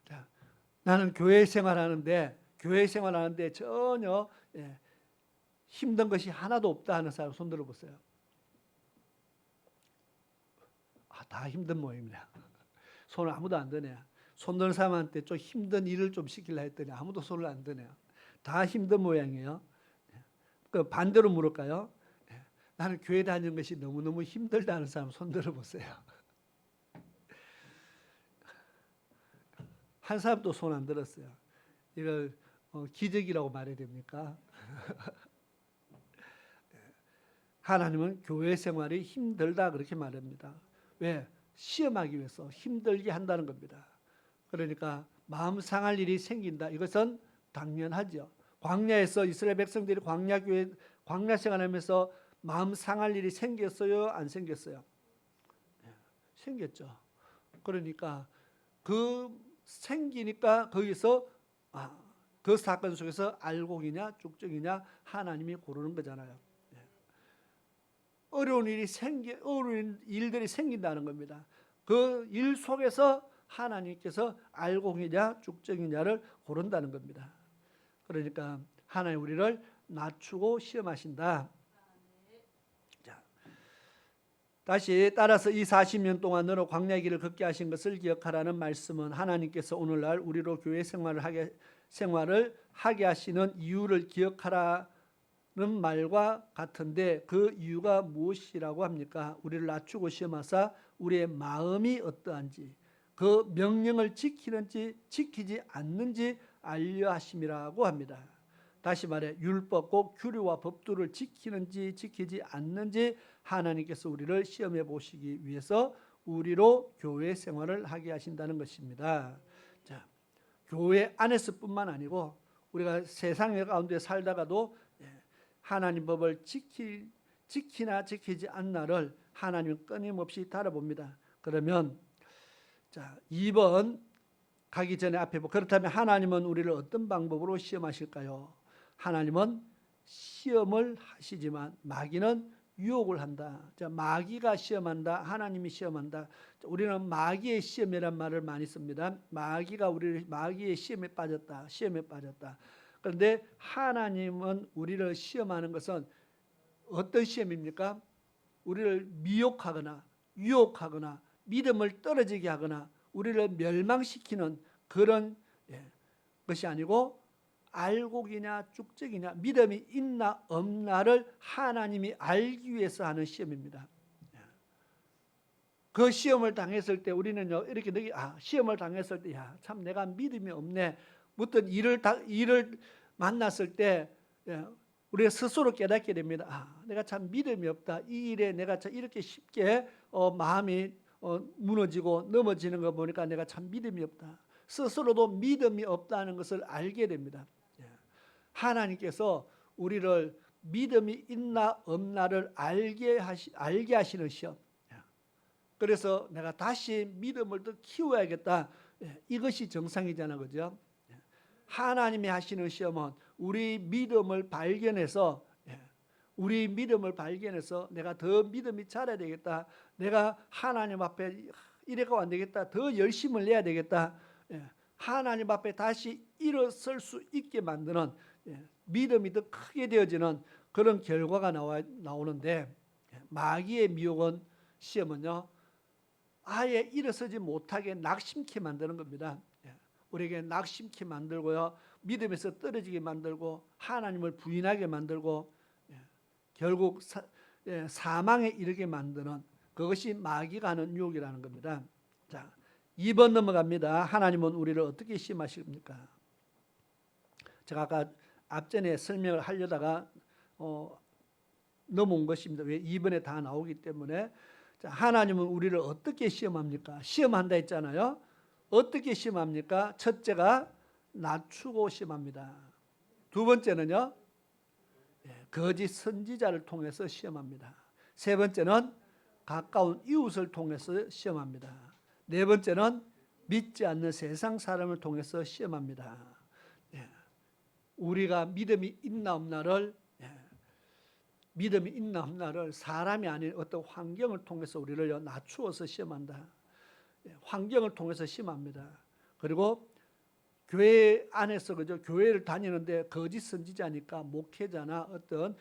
자, 나는 교회 생활하는데 전혀 힘든 것이 하나도 없다 하는 사람 손 들어보세요. 다 힘든 모임이야. 손을 아무도 안 드네요. 손 드는 사람한테 좀 힘든 일을 좀 시키려 했더니 아무도 손을 안 드네요. 다 힘든 모양이에요. 그 반대로 물을까요? 나는 교회 다니는 것이 너무너무 힘들다 하는 사람 손 들어보세요. 한 사람도 손 안 들었어요. 이걸 기적이라고 말해야 됩니까? 하나님은 교회 생활이 힘들다 그렇게 말합니다. 왜? 시험하기 위해서 힘들게 한다는 겁니다. 그러니까 마음 상할 일이 생긴다. 이것은 당연하죠. 광야에서 이스라엘 백성들이 광야 생활하면서 마음 상할 일이 생겼어요? 안 생겼어요? 생겼죠. 그러니까 생기니까 거기서 그 사건 속에서 알곡이냐 쭉정이냐 하나님이 고르는 거잖아요. 어려운 일들이 생긴다는 겁니다. 그 일 속에서 하나님께서 알곡이냐 쭉정이냐를 고른다는 겁니다. 그러니까 하나님 우리를 낮추고 시험하신다. 자, 다시 따라서 이 40년 동안 너로 광야의 길을 걷게 하신 것을 기억하라는 말씀은 하나님께서 오늘날 우리로 교회 생활을 하게 하시는 이유를 기억하라 는 말과 같은데 그 이유가 무엇이라고 합니까? 우리를 낮추고 시험하사 우리의 마음이 어떠한지 그 명령을 지키는지 지키지 않는지 알려 하심이라고 합니다. 다시 말해 율법 꼭 규례와 법도를 지키는지 지키지 않는지 하나님께서 우리를 시험해 보시기 위해서 우리로 교회 생활을 하게 하신다는 것입니다. 자, 교회 안에서뿐만 아니고 우리가 세상 가운데 살다가도 하나님 법을 지키나 지키지 않나를 하나님은 끊임없이 달아봅니다. 그러면 자 2번 가기 전에 앞에 그렇다면 하나님은 우리를 어떤 방법으로 시험하실까요? 하나님은 시험을 하시지만 마귀는 유혹을 한다. 자, 마귀가 시험한다. 하나님이 시험한다. 우리는 마귀의 시험이란 말을 많이 씁니다. 마귀가 우리를 마귀의 시험에 빠졌다. 시험에 빠졌다. 그런데 하나님은 우리를 시험하는 것은 어떤 시험입니까? 우리를 미혹하거나 유혹하거나 믿음을 떨어지게 하거나 우리를 멸망시키는 그런 것이 아니고 알곡이냐 쭉적이냐 믿음이 있나 없나를 하나님이 알기 위해서 하는 시험입니다. 그 시험을 당했을 때 우리는요 이렇게 시험을 당했을 때 참 내가 믿음이 없네. 어떤 일을 만났을 때 우리가 스스로 깨닫게 됩니다. 내가 참 믿음이 없다. 이 일에 내가 참 이렇게 쉽게 마음이 무너지고 넘어지는 거 보니까 내가 참 믿음이 없다. 스스로도 믿음이 없다는 것을 알게 됩니다. 하나님께서 우리를 믿음이 있나 없나를 알게 하시는 시험. 그래서 내가 다시 믿음을 더 키워야겠다. 이것이 정상이잖아, 그죠? 하나님이 하시는 시험은 우리 믿음을 발견해서 내가 더 믿음이 자라야 되겠다. 내가 하나님 앞에 이래가 안 되겠다. 더 열심을 내야 되겠다. 하나님 앞에 다시 일어설 수 있게 만드는 믿음이 더 크게 되어지는 그런 결과가 나오는데 마귀의 미혹은 시험은요 아예 일어서지 못하게 낙심케 만드는 겁니다. 우리에게 낙심케 만들고요 믿음에서 떨어지게 만들고 하나님을 부인하게 만들고 결국 사망에 이르게 만드는 그것이 마귀가 하는 유혹이라는 겁니다. 자, 2번 넘어갑니다. 하나님은 우리를 어떻게 시험하십니까? 제가 아까 앞전에 설명을 하려다가 넘어온 것입니다. 왜 2번에 다 나오기 때문에. 자, 하나님은 우리를 어떻게 시험합니까? 시험한다 했잖아요. 어떻게 시험합니까? 첫째가 낮추고 시험합니다. 두 번째는요 거짓 선지자를 통해서 시험합니다. 세 번째는 가까운 이웃을 통해서 시험합니다. 네 번째는 믿지 않는 세상 사람을 통해서 시험합니다. 우리가 믿음이 있나 없나를 사람이 아닌 어떤 환경을 통해서 우리를 낮추어서 시험한다. 환경을 통해서 시험합니다. 그리고 교회 안에서 그죠? 교회를 다니는데 거짓 선지자니까 목회자나 어떤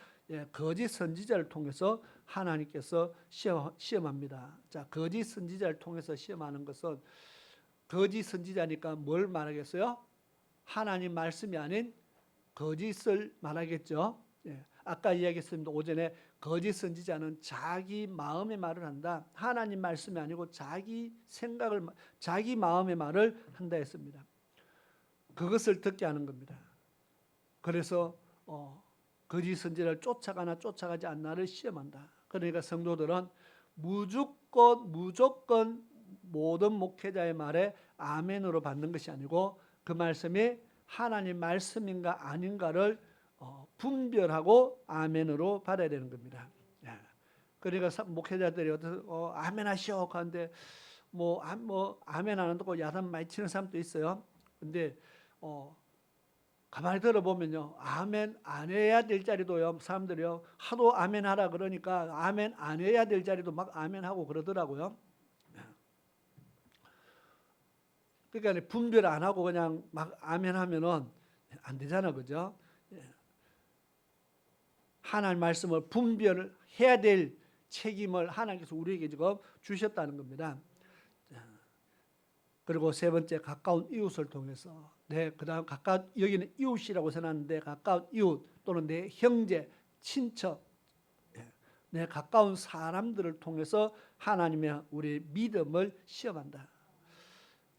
거짓 선지자를 통해서 하나님께서 시험합니다. 자, 거짓 선지자를 통해서 시험하는 것은 거짓 선지자니까 뭘 말하겠어요? 하나님 말씀이 아닌 거짓을 말하겠죠. 아까 이야기했습니다. 오전에 거짓 선지자는 자기 마음의 말을 한다. 하나님 말씀이 아니고 자기 생각을 자기 마음의 말을 한다 했습니다. 그것을 듣게 하는 겁니다. 그래서 거짓 선지자를 쫓아가나 쫓아가지 않나를 시험한다. 그러니까 성도들은 무조건 모든 목회자의 말에 아멘으로 받는 것이 아니고 그 말씀이 하나님 말씀인가 아닌가를 분별하고 아멘으로 받아야 되는 겁니다. 그러니까 목회자들이 아멘 하시오 하는데 아멘 안 한다고 야단 많이 치는 사람도 있어요. 근데 가만히 들어보면요 아멘 안 해야 될 자리도요 사람들이요 하도 아멘 하라 그러니까 아멘 안 해야 될 자리도 막 아멘 하고 그러더라고요. 그러니까 분별 안 하고 그냥 막 아멘 하면은 안 되잖아, 그죠? 하나님 말씀을 분별을 해야 될 책임을 하나님께서 우리에게 지금 주셨다는 겁니다. 그리고 세 번째 가까운 이웃을 통해서 그다음 여기는 이웃이라고 써놨는데 가까운 이웃 또는 내 형제, 친척, 내 가까운 사람들을 통해서 하나님의 우리 믿음을 시험한다.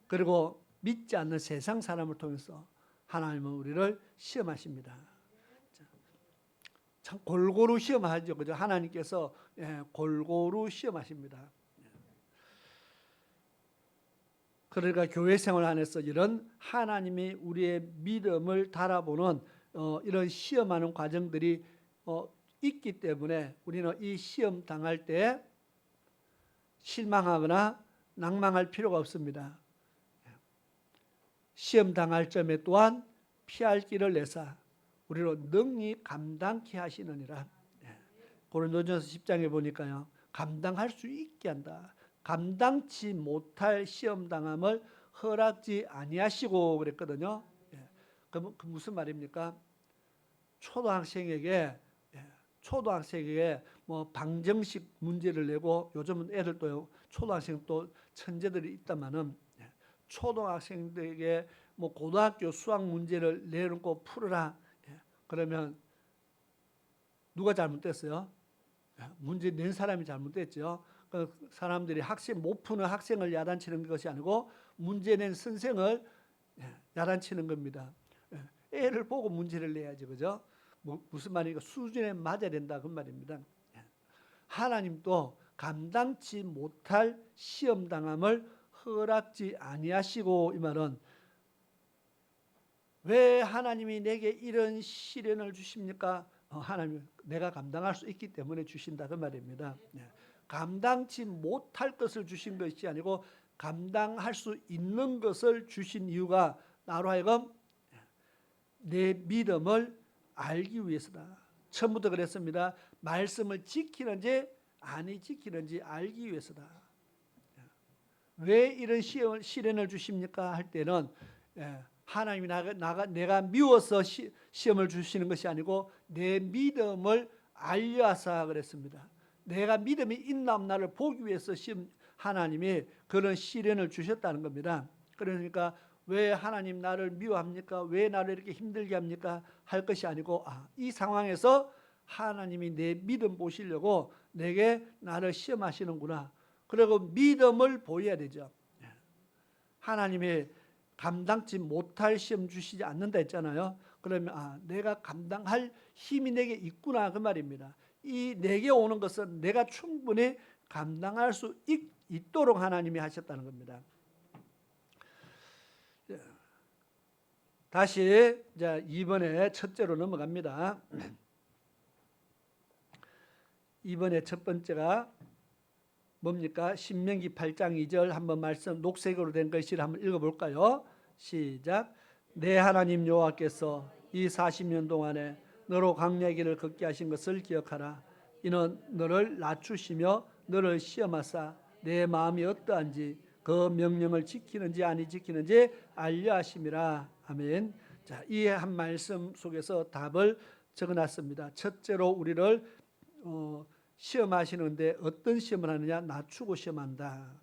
그리고 믿지 않는 세상 사람을 통해서 하나님은 우리를 시험하십니다. 참 골고루 시험하죠, 그죠? 하나님께서 골고루 시험하십니다. 그러니까 교회 생활 안에서 이런 하나님이 우리의 믿음을 달아보는 이런 시험하는 과정들이 있기 때문에 우리는 이 시험 당할 때 실망하거나 낭망할 필요가 없습니다. 시험 당할 점에 또한 피할 길을 내사 우리로 능히 감당케 하시느니라. 고린도전서 10장에 보니까요. 감당할 수 있게 한다. 감당치 못할 시험 당함을 허락지 아니하시고 그랬거든요. 예. 그 무슨 말입니까? 초등학생에게 뭐 방정식 문제를 내고, 요즘은 애들 또 초등학생 또 천재들이 있다마는 초등학생들에게 뭐 고등학교 수학 문제를 내놓고 풀어라. 그러면 누가 잘못됐어요? 문제 낸 사람이 잘못됐죠. 그 사람들이 학생 못 푸는 학생을 야단치는 것이 아니고 문제 낸 선생을 야단치는 겁니다. 애를 보고 문제를 내야지, 그죠? 무슨 말이니까 수준에 맞아야 된다 그 말입니다. 하나님도 감당치 못할 시험 당함을 허락지 아니하시고, 이 말은 왜 하나님이 내게 이런 시련을 주십니까? 하나님, 내가 감당할 수 있기 때문에 주신다 그 말입니다. 감당치 못할 것을 주신 것이 아니고 감당할 수 있는 것을 주신 이유가 나로 하여금 내 믿음을 알기 위해서다. 처음부터 그랬습니다. 말씀을 지키는지 아니 지키는지 알기 위해서다. 왜 이런 시련을 주십니까? 할 때는 하나님이 내가 미워서 시험을 주시는 것이 아니고 내 믿음을 알려서 그랬습니다. 내가 믿음이 있나 없나를 보기 위해서 하나님이 그런 시련을 주셨다는 겁니다. 그러니까 왜 하나님 나를 미워합니까? 왜 나를 이렇게 힘들게 합니까? 할 것이 아니고 이 상황에서 하나님이 내 믿음 보시려고 내게 나를 시험하시는구나. 그리고 믿음을 보여야 되죠. 하나님이 감당치 못할 시험 주시지 않는다 했잖아요. 그러면 내가 감당할 힘이 내게 있구나 그 말입니다. 이 내게 오는 것은 내가 충분히 감당할 수 있도록 하나님이 하셨다는 겁니다. 다시 이제 2번에 첫째로 넘어갑니다. 2번에 첫 번째가 뭡니까? 신명기 8장 2절 한번 말씀 녹색으로 된 글씨를 한번 읽어볼까요? 시작. 내 하나님 여호와께서 이 40년 동안에 너로 광야의 길을 걷게 하신 것을 기억하라. 이는 너를 낮추시며 너를 시험하사 내 마음이 어떠한지 그 명령을 지키는지 아니 지키는지 알려 하심이라. 아멘. 자, 이 한 말씀 속에서 답을 적어놨습니다. 첫째로 우리를 시험하시는데 어떤 시험을 하느냐? 낮추고 시험한다.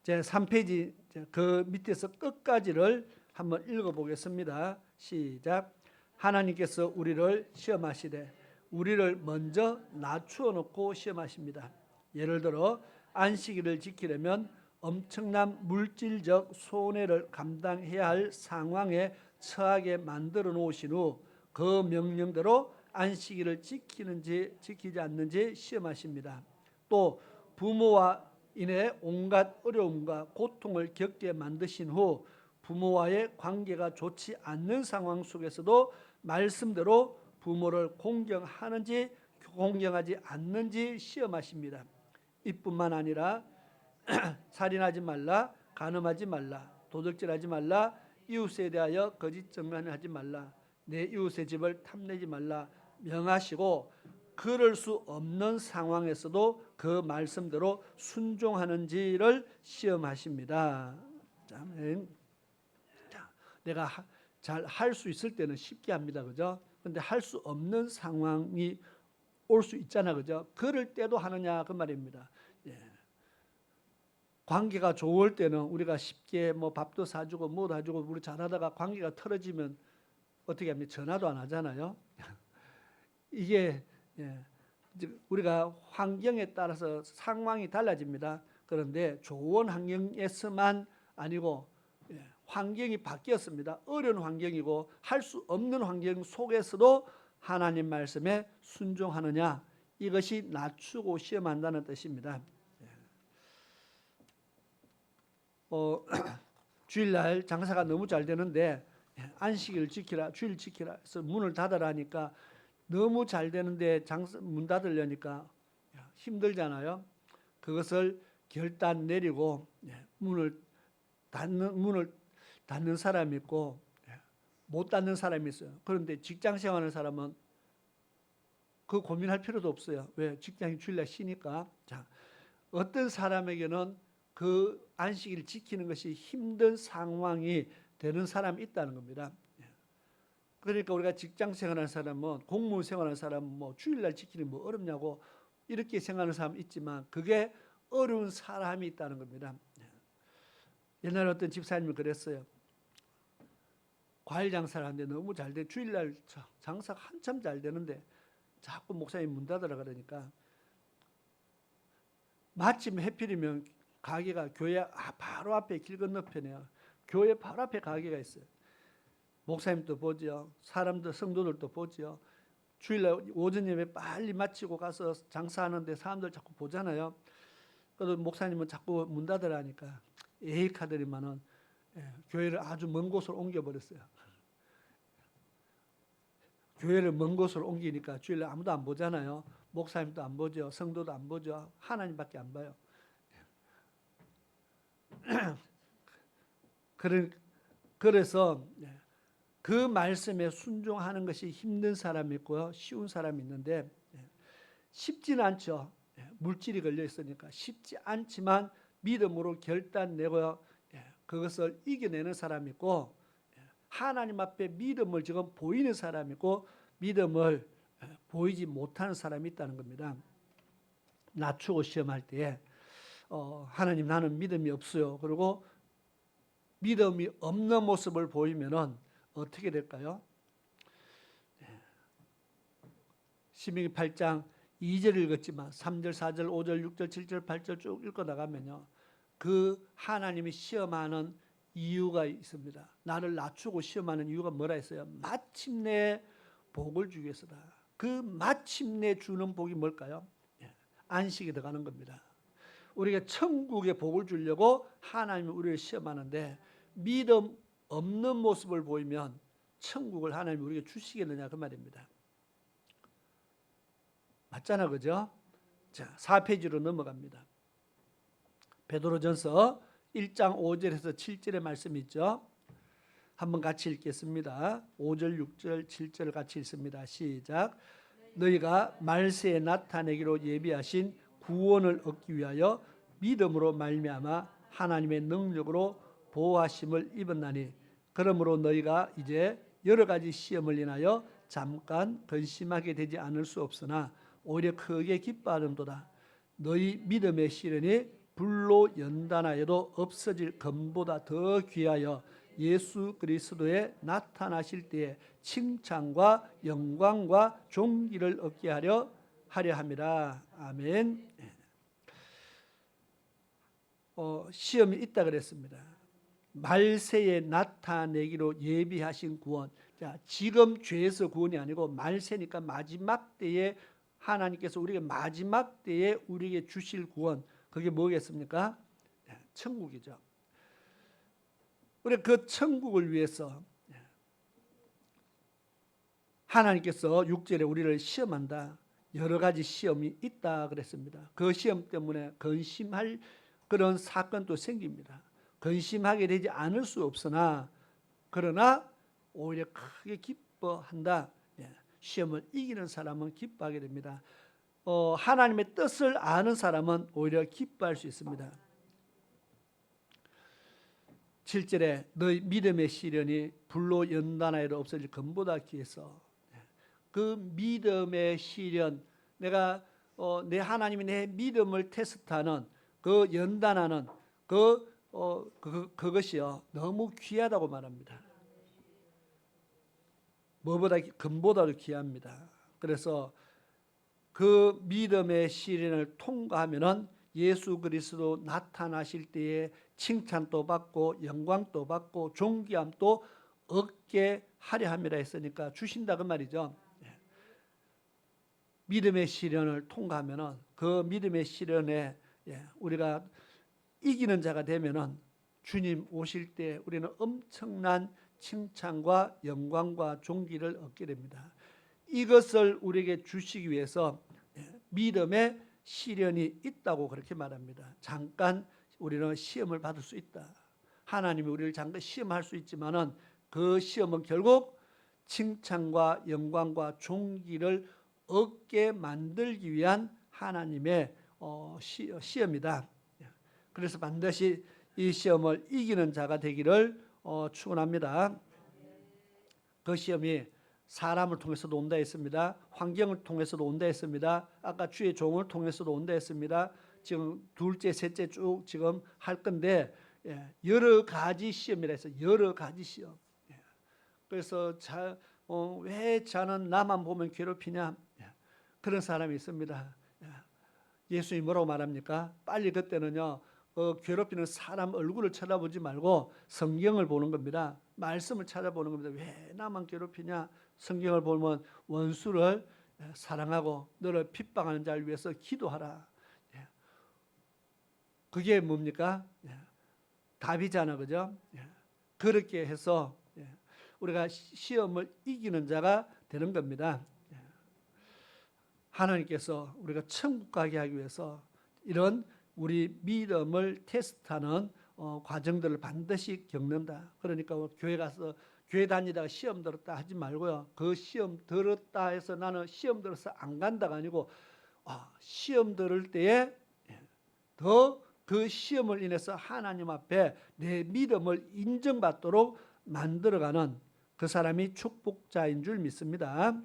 제 3페이지 그 밑에서 끝까지를 한번 읽어보겠습니다. 시작. 하나님께서 우리를 시험하시되 우리를 먼저 낮추어 놓고 시험하십니다. 예를 들어 안식일을 지키려면 엄청난 물질적 손해를 감당해야 할 상황에 처하게 만들어 놓으신 후 그 명령대로 안식일을 지키는지 지키지 않는지 시험하십니다. 또 부모와 인해 온갖 어려움과 고통을 겪게 만드신 후 부모와의 관계가 좋지 않는 상황 속에서도 말씀대로 부모를 공경하는지 공경하지 않는지 시험하십니다. 이뿐만 아니라 살인하지 말라, 간음하지 말라, 도둑질하지 말라, 이웃에 대하여 거짓 증언하지 말라, 내 이웃의 집을 탐내지 말라 명하시고 그럴 수 없는 상황에서도 그 말씀대로 순종하는지를 시험하십니다. 아멘. 내가 잘 할 수 있을 때는 쉽게 합니다. 그죠? 근데 할 수 없는 상황이 올 수 있잖아. 그죠? 그럴 때도 하느냐 그 말입니다. 예. 관계가 좋을 때는 우리가 쉽게 뭐 밥도 사주고 뭐도 사주고 우리 잘하다가 관계가 틀어지면 어떻게 합니까? 전화도 안 하잖아요. 이게 우리가 환경에 따라서 상황이 달라집니다. 그런데 좋은 환경에서만 아니고 환경이 바뀌었습니다. 어려운 환경이고 할 수 없는 환경 속에서도 하나님 말씀에 순종하느냐, 이것이 낮추고 시험한다는 뜻입니다. 주일날 장사가 너무 잘 되는데 안식일 지키라, 주일 지키라 해서 문을 닫으라 하니까 너무 잘 되는데 문 닫으려니까 힘들잖아요. 그것을 결단 내리고 문을 닫는 사람이 있고 못 닫는 사람이 있어요. 그런데 직장 생활하는 사람은 그 고민할 필요도 없어요. 왜? 직장이 주일날 쉬니까. 자, 어떤 사람에게는 그 안식일을 지키는 것이 힘든 상황이 되는 사람이 있다는 겁니다. 그러니까 우리가 직장 생활하는 사람은, 공무원 생활하는 사람은 뭐 주일날 지키는 뭐 어렵냐고 이렇게 생각하는 사람이 있지만 그게 어려운 사람이 있다는 겁니다. 옛날에 어떤 집사님이 그랬어요. 과일 장사를 하는데 너무 잘 돼. 주일날 장사가 한참 잘 되는데 자꾸 목사님 문 닫으라 그러니까, 마침 해필이면 가게가 교회 바로 앞에 길 건너편이에요. 교회 바로 앞에 가게가 있어요. 목사님도 보죠. 사람들, 성도들도 보죠. 주일날 오전 예배 빨리 마치고 가서 장사하는데 사람들 자꾸 보잖아요. 그래도 목사님은 자꾸 문 닫으라니까 에이카더니만은 교회를 아주 먼 곳으로 옮겨버렸어요. 교회를 먼 곳으로 옮기니까 주일날 아무도 안 보잖아요. 목사님도 안 보죠. 성도도 안 보죠. 하나님밖에 안 봐요. 그래서 그 말씀에 순종하는 것이 힘든 사람이 있고요, 쉬운 사람이 있는데, 쉽지는 않죠. 물질이 걸려 있으니까 쉽지 않지만 믿음으로 결단내고 그것을 이겨내는 사람이 있고, 하나님 앞에 믿음을 지금 보이는 사람이 있고 믿음을 보이지 못하는 사람이 있다는 겁니다. 낮추고 시험할 때에 하나님, 나는 믿음이 없어요. 그리고 믿음이 없는 모습을 보이면은 어떻게 될까요? 신명기 8장 2절 읽었지만 3절, 4절, 5절, 6절, 7절, 8절 쭉 읽어 나가면요, 그 하나님이 시험하는 이유가 있습니다. 나를 낮추고 시험하는 이유가 뭐라 했어요? 마침내 복을 주기 위해서다. 그 마침내 주는 복이 뭘까요? 안식에 들어가는 겁니다. 우리가 천국의 복을 주려고 하나님이 우리를 시험하는데, 믿음 없는 모습을 보이면 천국을 하나님이 우리에게 주시겠느냐, 그 말입니다. 맞잖아, 그죠? 자, 4페이지로 넘어갑니다. 베드로전서 1장 5절에서 7절의 말씀이 있죠. 한번 같이 읽겠습니다. 5절, 6절, 7절 같이 읽습니다. 시작. 너희가 말세에 나타내기로 예비하신 구원을 얻기 위하여 믿음으로 말미암아 하나님의 능력으로 보호하심을 입었나니, 그러므로 너희가 이제 여러 가지 시험을 인하여 잠깐 근심하게 되지 않을 수 없으나 오히려 크게 기뻐하는도다. 너희 믿음의 시련이 불로 연단하여도 없어질 금보다 더 귀하여 예수 그리스도에 나타나실 때에 칭찬과 영광과 존귀를 얻게 하려 함이라. 아멘. 시험이 있다 그랬습니다. 말세에 나타내기로 예비하신 구원. 자, 지금 죄에서 구원이 아니고 말세니까 마지막 때에 하나님께서 우리에게 마지막 때에 우리에게 주실 구원, 그게 뭐겠습니까? 천국이죠. 우리 그 천국을 위해서 하나님께서 6절에 우리를 시험한다. 여러 가지 시험이 있다 그랬습니다. 그 시험 때문에 근심할 그런 사건도 생깁니다. 근심하게 되지 않을 수 없으나, 그러나 오히려 크게 기뻐한다. 시험을 이기는 사람은 기뻐하게 됩니다. 하나님의 뜻을 아는 사람은 오히려 기뻐할 수 있습니다. 7절에 너희 믿음의 시련이 불로 연단하여도 없어질 금보다 귀해서, 그 믿음의 시련, 내가 내 하나님이 내 믿음을 테스트하는 그 연단하는 그것이요 너무 귀하다고 말합니다. 뭐보다 금보다도 귀합니다. 그래서 그 믿음의 시련을 통과하면은 예수 그리스도 나타나실 때에 칭찬도 받고 영광도 받고 존귀함도 얻게 하려 함이라 했으니까 주신다 그 말이죠. 믿음의 시련을 통과하면은 그 믿음의 시련에 우리가 이기는 자가 되면은 주님 오실 때 우리는 엄청난 칭찬과 영광과 존귀를 얻게 됩니다. 이것을 우리에게 주시기 위해서 믿음의 시련이 있다고 그렇게 말합니다. 잠깐 우리는 시험을 받을 수 있다. 하나님이 우리를 잠깐 시험할 수 있지만은 그 시험은 결국 칭찬과 영광과 존귀를 얻게 만들기 위한 하나님의 시험이다. 그래서 반드시 이 시험을 이기는 자가 되기를 축원합니다. 그 시험이 사람을 통해서도 온다 했습니다. 환경을 통해서도 온다 했습니다. 아까 주의 종을 통해서도 온다 했습니다. 지금 둘째, 셋째 쭉 지금 할 건데 여러 가지 시험이라 해서 여러 가지 시험. 그래서 왜 자는 나만 보면 괴롭히냐? 그런 사람이 있습니다. 예수님이 뭐라고 말합니까? 빨리 그때는요. 괴롭히는 사람 얼굴을 쳐다보지 말고 성경을 보는 겁니다. 말씀을 찾아보는 겁니다. 왜 나만 괴롭히냐? 성경을 보면 원수를 사랑하고 너를 핍박하는 자를 위해서 기도하라. 그게 뭡니까? 답이잖아, 그죠? 그렇게 해서 우리가 시험을 이기는 자가 되는 겁니다. 하나님께서 우리가 천국 가게 하기 위해서 이런 우리 믿음을 테스트하는 과정들을 반드시 겪는다. 그러니까 교회 가서 교회 다니다가 시험 들었다 하지 말고요. 그 시험 들었다 해서 나는 시험 들어서 안 간다가 아니고 시험 들을 때에 더 그 시험을 인해서 하나님 앞에 내 믿음을 인정받도록 만들어가는 그 사람이 축복자인 줄 믿습니다.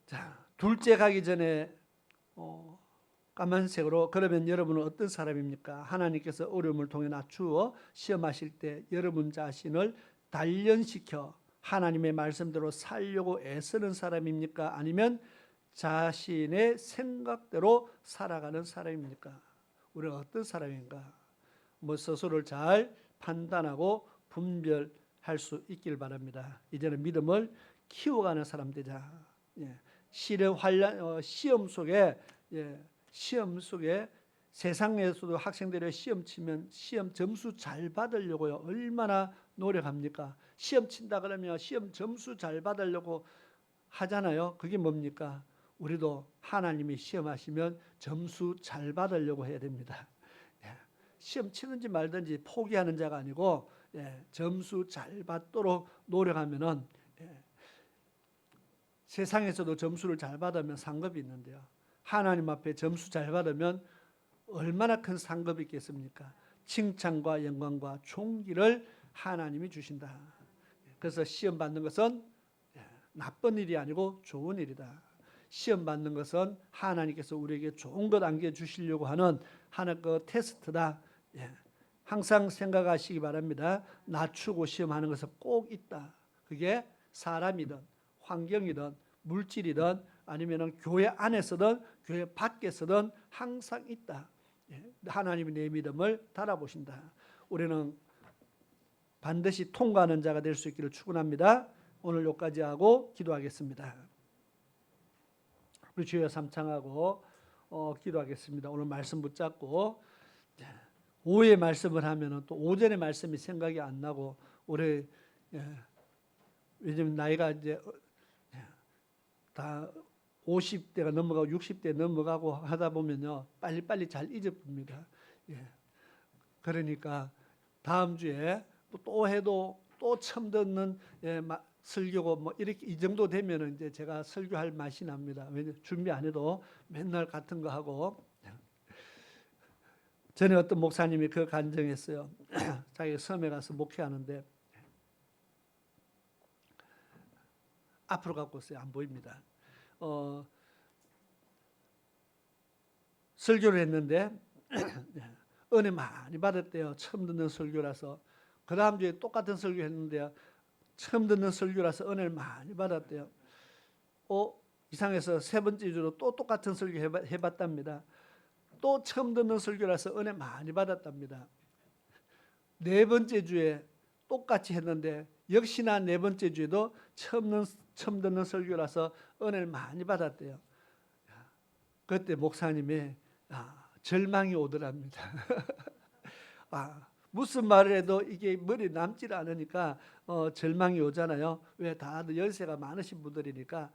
자, 둘째 가기 전에 까만색으로 그러면 여러분은 어떤 사람입니까? 하나님께서 어려움을 통해 낮추어 시험하실 때 여러분 자신을 단련시켜 하나님의 말씀대로 살려고 애쓰는 사람입니까? 아니면 자신의 생각대로 살아가는 사람입니까? 우리가 어떤 사람인가? 스스로를 잘 판단하고 분별할 수 있길 바랍니다. 이제는 믿음을 키워가는 사람 되자. 시험 속에 세상에서도 학생들이 시험 치면 시험 점수 잘 받으려고요. 얼마나 노력합니까? 시험 친다 그러면 시험 점수 잘 받으려고 하잖아요. 그게 뭡니까? 우리도 하나님이 시험하시면 점수 잘 받으려고 해야 됩니다. 시험 치는지 말든지 포기하는 자가 아니고 점수 잘 받도록 노력하면은 세상에서도 점수를 잘 받으면 상급이 있는데요. 하나님 앞에 점수 잘 받으면 얼마나 큰 상급이 있겠습니까? 칭찬과 영광과 존귀를 하나님이 주신다. 그래서 시험 받는 것은 나쁜 일이 아니고 좋은 일이다. 시험 받는 것은 하나님께서 우리에게 좋은 것 안겨주시려고 하는 하나의 그 테스트다. 항상 생각하시기 바랍니다. 낮추고 시험하는 것은 꼭 있다. 그게 사람이든 환경이든 물질이든 아니면 교회 안에서든 교회 밖에서든 항상 있다. 하나님이 내 믿음을 달아보신다. 우리는 반드시 통과하는 자가 될 수 있기를 축원합니다. 오늘 여기까지 하고 기도하겠습니다. 우리 주여 삼창하고 기도하겠습니다. 오늘 말씀 붙잡고 오후에 말씀을 하면은 또 오전에 말씀이 생각이 안 나고 올해 요즘 나이가 이제 다 50대가 넘어가고 60대 넘어가고 하다 보면요 빨리빨리 잘 잊어버립니다. 그러니까 다음 주에 또 해도 또 처음 듣는 설교고 뭐 이렇게 이 정도 되면은 이제 제가 설교할 맛이 납니다. 왜냐 준비 안 해도 맨날 같은 거 하고. 전에 어떤 목사님이 그 간증했어요. 자기 섬에 가서 목회하는데 앞으로 갖고 있어요. 안 보입니다. 설교를 했는데 은혜 많이 받았대요. 처음 듣는 설교라서. 그 다음 주에 똑같은 설교 했는데 처음 듣는 설교라서 은혜를 많이 받았대요. 이상해서 세 번째 주로 또 똑같은 설교 해봤답니다. 또 처음 듣는 설교라서 은혜 많이 받았답니다. 네 번째 주에 똑같이 했는데 역시나 네 번째 주에도 처음 듣는 설교라서 은혜를 많이 받았대요. 그때 목사님이 절망이 오더랍니다. 무슨 말을 해도 이게 머리에 남질 않으니까 절망이 오잖아요. 왜 다들 연세가 많으신 분들이니까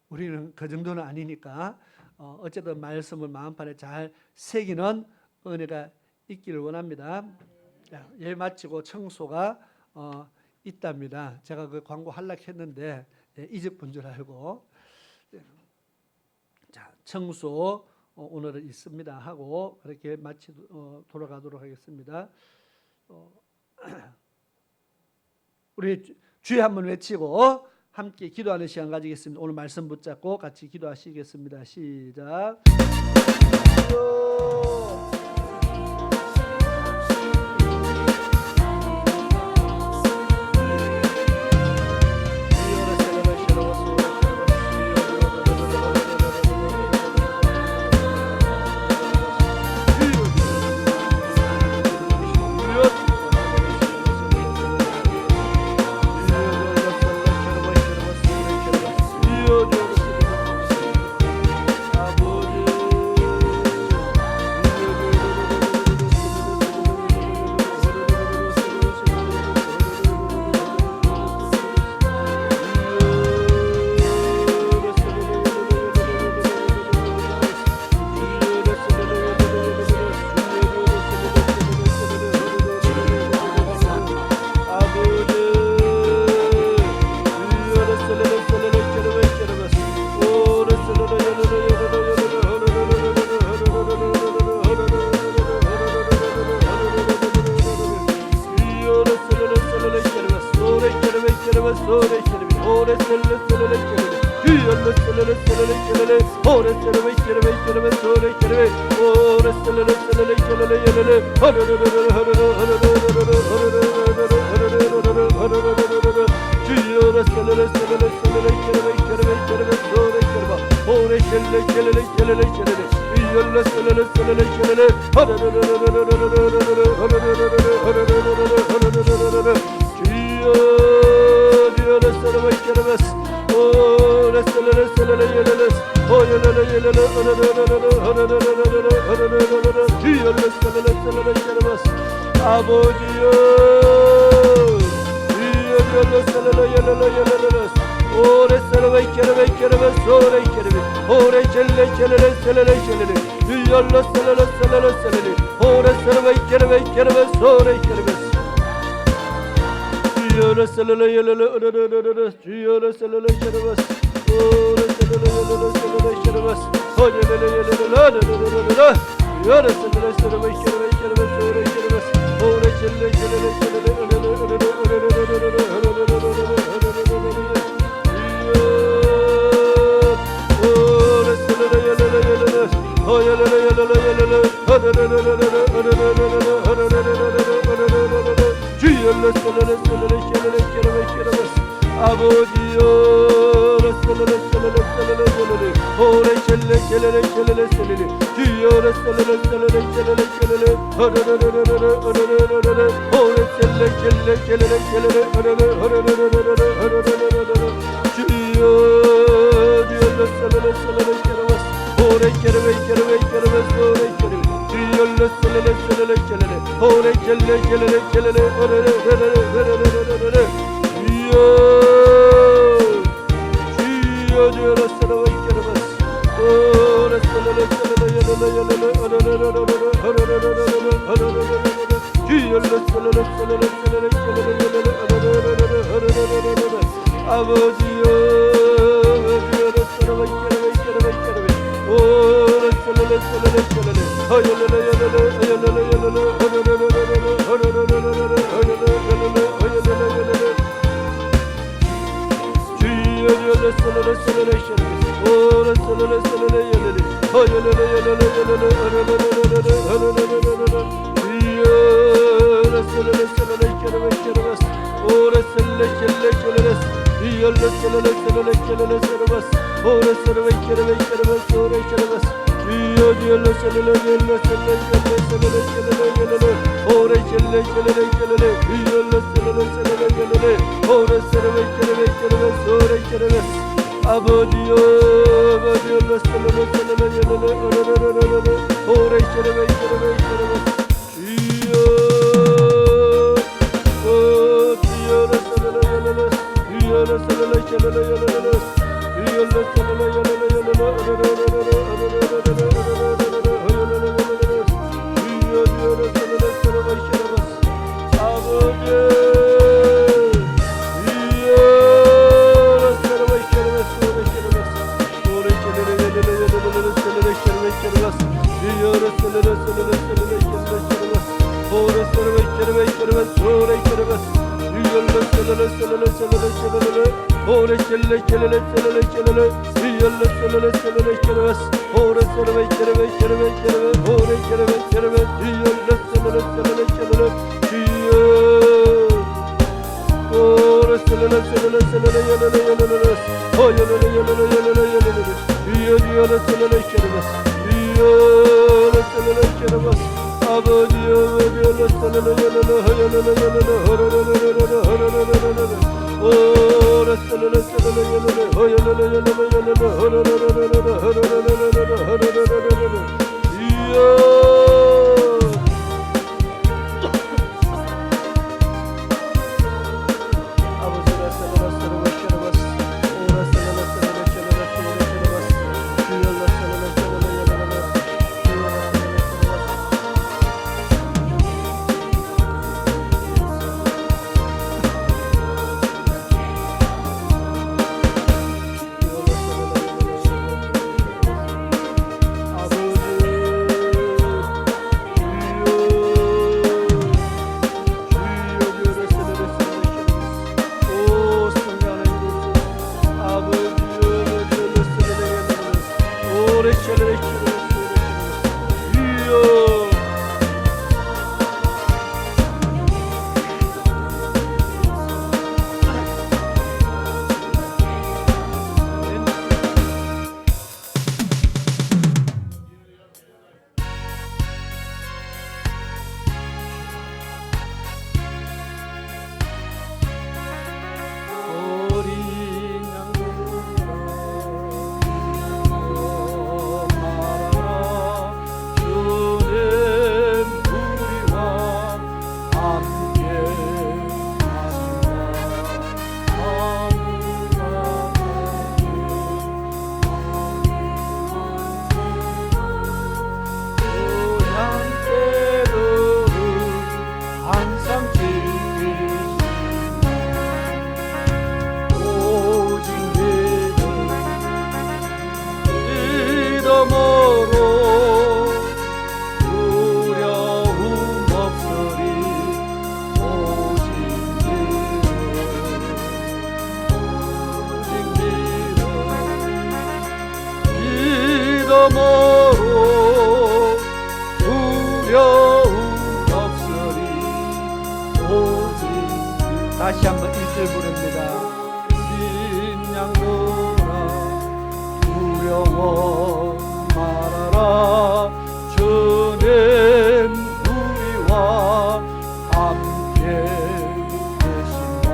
우리는 그 정도는 아니니까 어쨌든 말씀을 마음판에 잘 새기는 은혜가 있기를 원합니다. 예배 마치고 청소가 있답니다. 제가 그 광고 하려했는데 잊어본 줄 알고. 자, 청소 오늘은 있습니다 하고 그렇게 돌아가도록 하겠습니다. 우리 주여 한번 외치고 함께 기도하는 시간 가지겠습니다. 오늘 말씀 붙잡고 같이 기도하시겠습니다. 시작. 아버지여 다시 한번 1절 부릅니다. 빈 양들아 두려워 말아라. 주님 우리와 함께 계신다.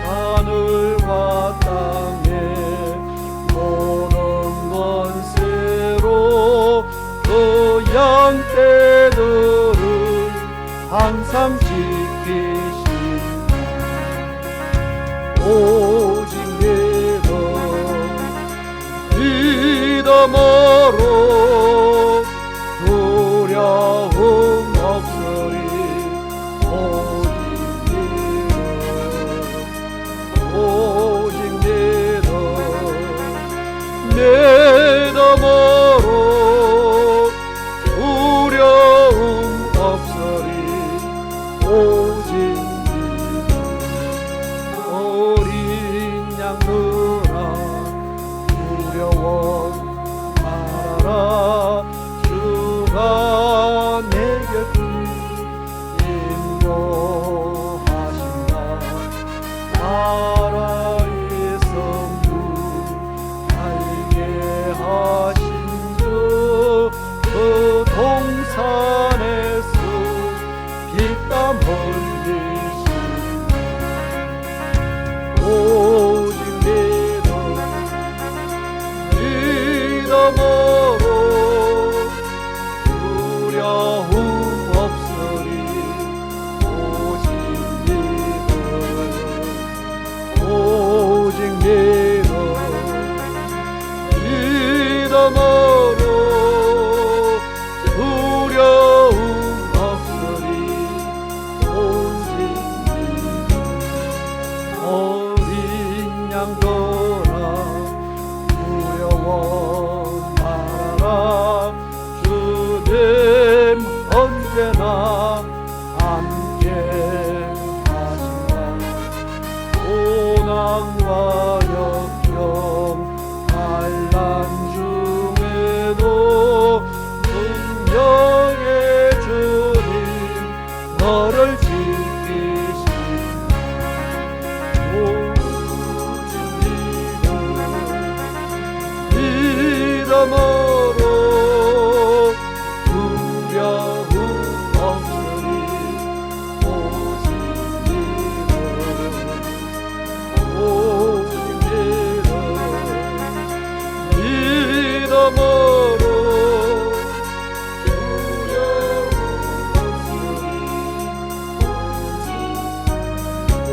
하늘과 땅에 모든 권세로 그 양떼들을 항상 지키신다. 오직 믿음으로 두려움 없으리. 오직 믿음으로 두려움 없으리. 오직 어린 양들아 두려워 말아라. 주가 내 곁을 인도하신다. 나라의 성부 알게 하신 주 그 동산에서 피땀 흘리신 오직 믿음으로 두려움 없으리. 오직 믿음으로 두려움 없으리. 오직 어린 양들아 두려워 말아라. 주님 언제나 함께 하신다. 고난과 역경 환난 중에도 능력의 주님 너를 지키시니 오직 믿음으로 두려움 없으리 오직 믿음으로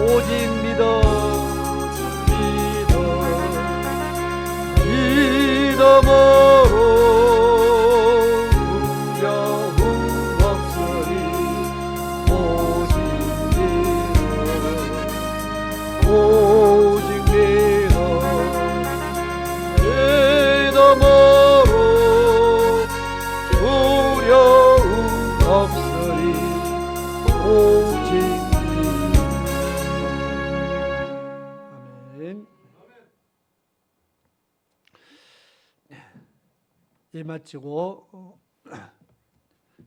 오직 믿음으로 두려움 없으리 오직 믿음으로 두려움 없으리 오직 아멘. 예, 마치고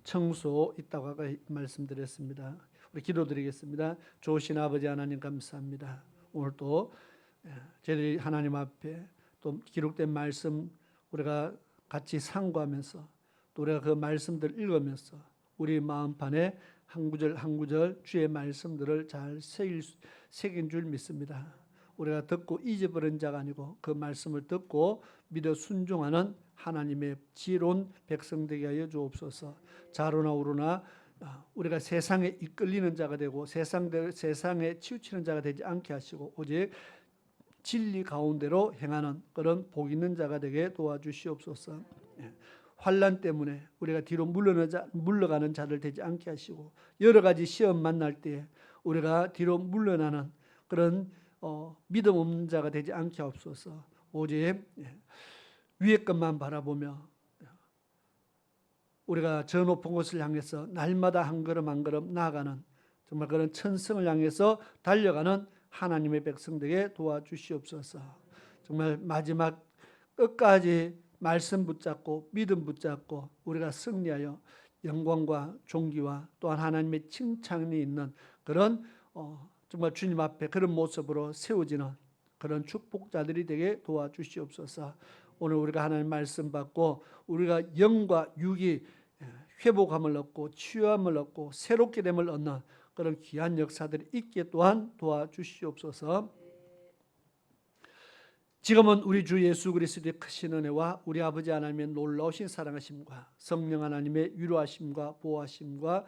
청소 있다고 아까 말씀드렸습니다. 우리 기도드리겠습니다. 좋으신 아버지 하나님 감사합니다. 오늘 또 저희들이 하나님 앞에 또 기록된 말씀 우리가 같이 상고하면서 또 우리가 그 말씀들 읽으면서 우리 마음판에 한 구절 한 구절 주의 말씀들을 잘 새긴 줄 믿습니다. 우리가 듣고 잊어버린 자가 아니고 그 말씀을 듣고 믿어 순종하는 하나님의 지혜로운 백성 되게 하여 주옵소서. 좌로나 우로나 우리가 세상에 이끌리는 자가 되고 세상에 치우치는 자가 되지 않게 하시고 오직 진리 가운데로 행하는 그런 복 있는 자가 되게 도와주시옵소서. 환난 때문에 우리가 뒤로 물러가는 자들 되지 않게 하시고 여러 가지 시험 만날 때 우리가 뒤로 물러나는 그런 믿음 없는 자가 되지 않게 하옵소서. 오직 위의 것만 바라보며 우리가 저 높은 곳을 향해서 날마다 한 걸음 한 걸음 나아가는 정말 그런 천성을 향해서 달려가는 하나님의 백성들에게 도와주시옵소서. 정말 마지막 끝까지 말씀 붙잡고 믿음 붙잡고 우리가 승리하여 영광과 존귀와 또한 하나님의 칭찬이 있는 그런 정말 주님 앞에 그런 모습으로 세워지는 그런 축복자들이 되게 도와주시옵소서. 오늘 우리가 하나님 말씀 받고 우리가 영과 육이 회복함을 얻고 치유함을 얻고 새롭게 됨을 얻는 그런 귀한 역사들이 있게 또한 도와주시옵소서. 지금은 우리 주 예수 그리스도의 크신 은혜와 우리 아버지 하나님의 놀라우신 사랑하심과 성령 하나님의 위로하심과 보호하심과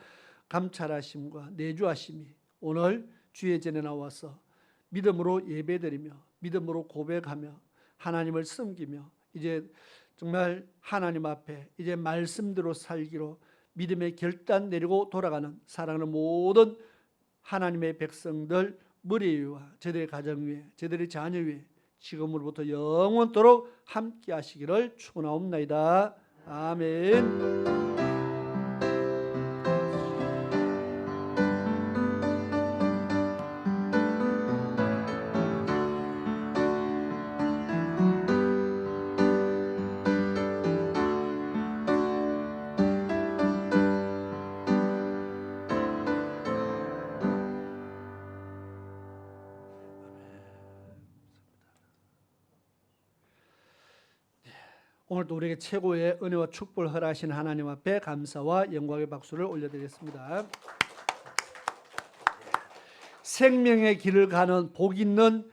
감찰하심과 내주하심이 오늘 주의 전에 나와서 믿음으로 예배드리며 믿음으로 고백하며 하나님을 섬기며 이제 정말 하나님 앞에 이제 말씀대로 살기로 믿음의 결단 내리고 돌아가는 사랑하는 모든 하나님의 백성들 머리 위와 저들의 가정 위에 저들의 자녀 위에 지금으로부터 영원토록 함께 하시기를 축원하옵나이다. 아멘. 오늘도 우리에게 최고의 은혜와 축복을 허락하신 하나님 앞에 감사와 영광의 박수를 올려드리겠습니다. 생명의 길을 가는 복 있는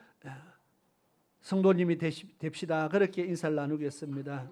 성도님이 됩시다. 그렇게 인사를 나누겠습니다.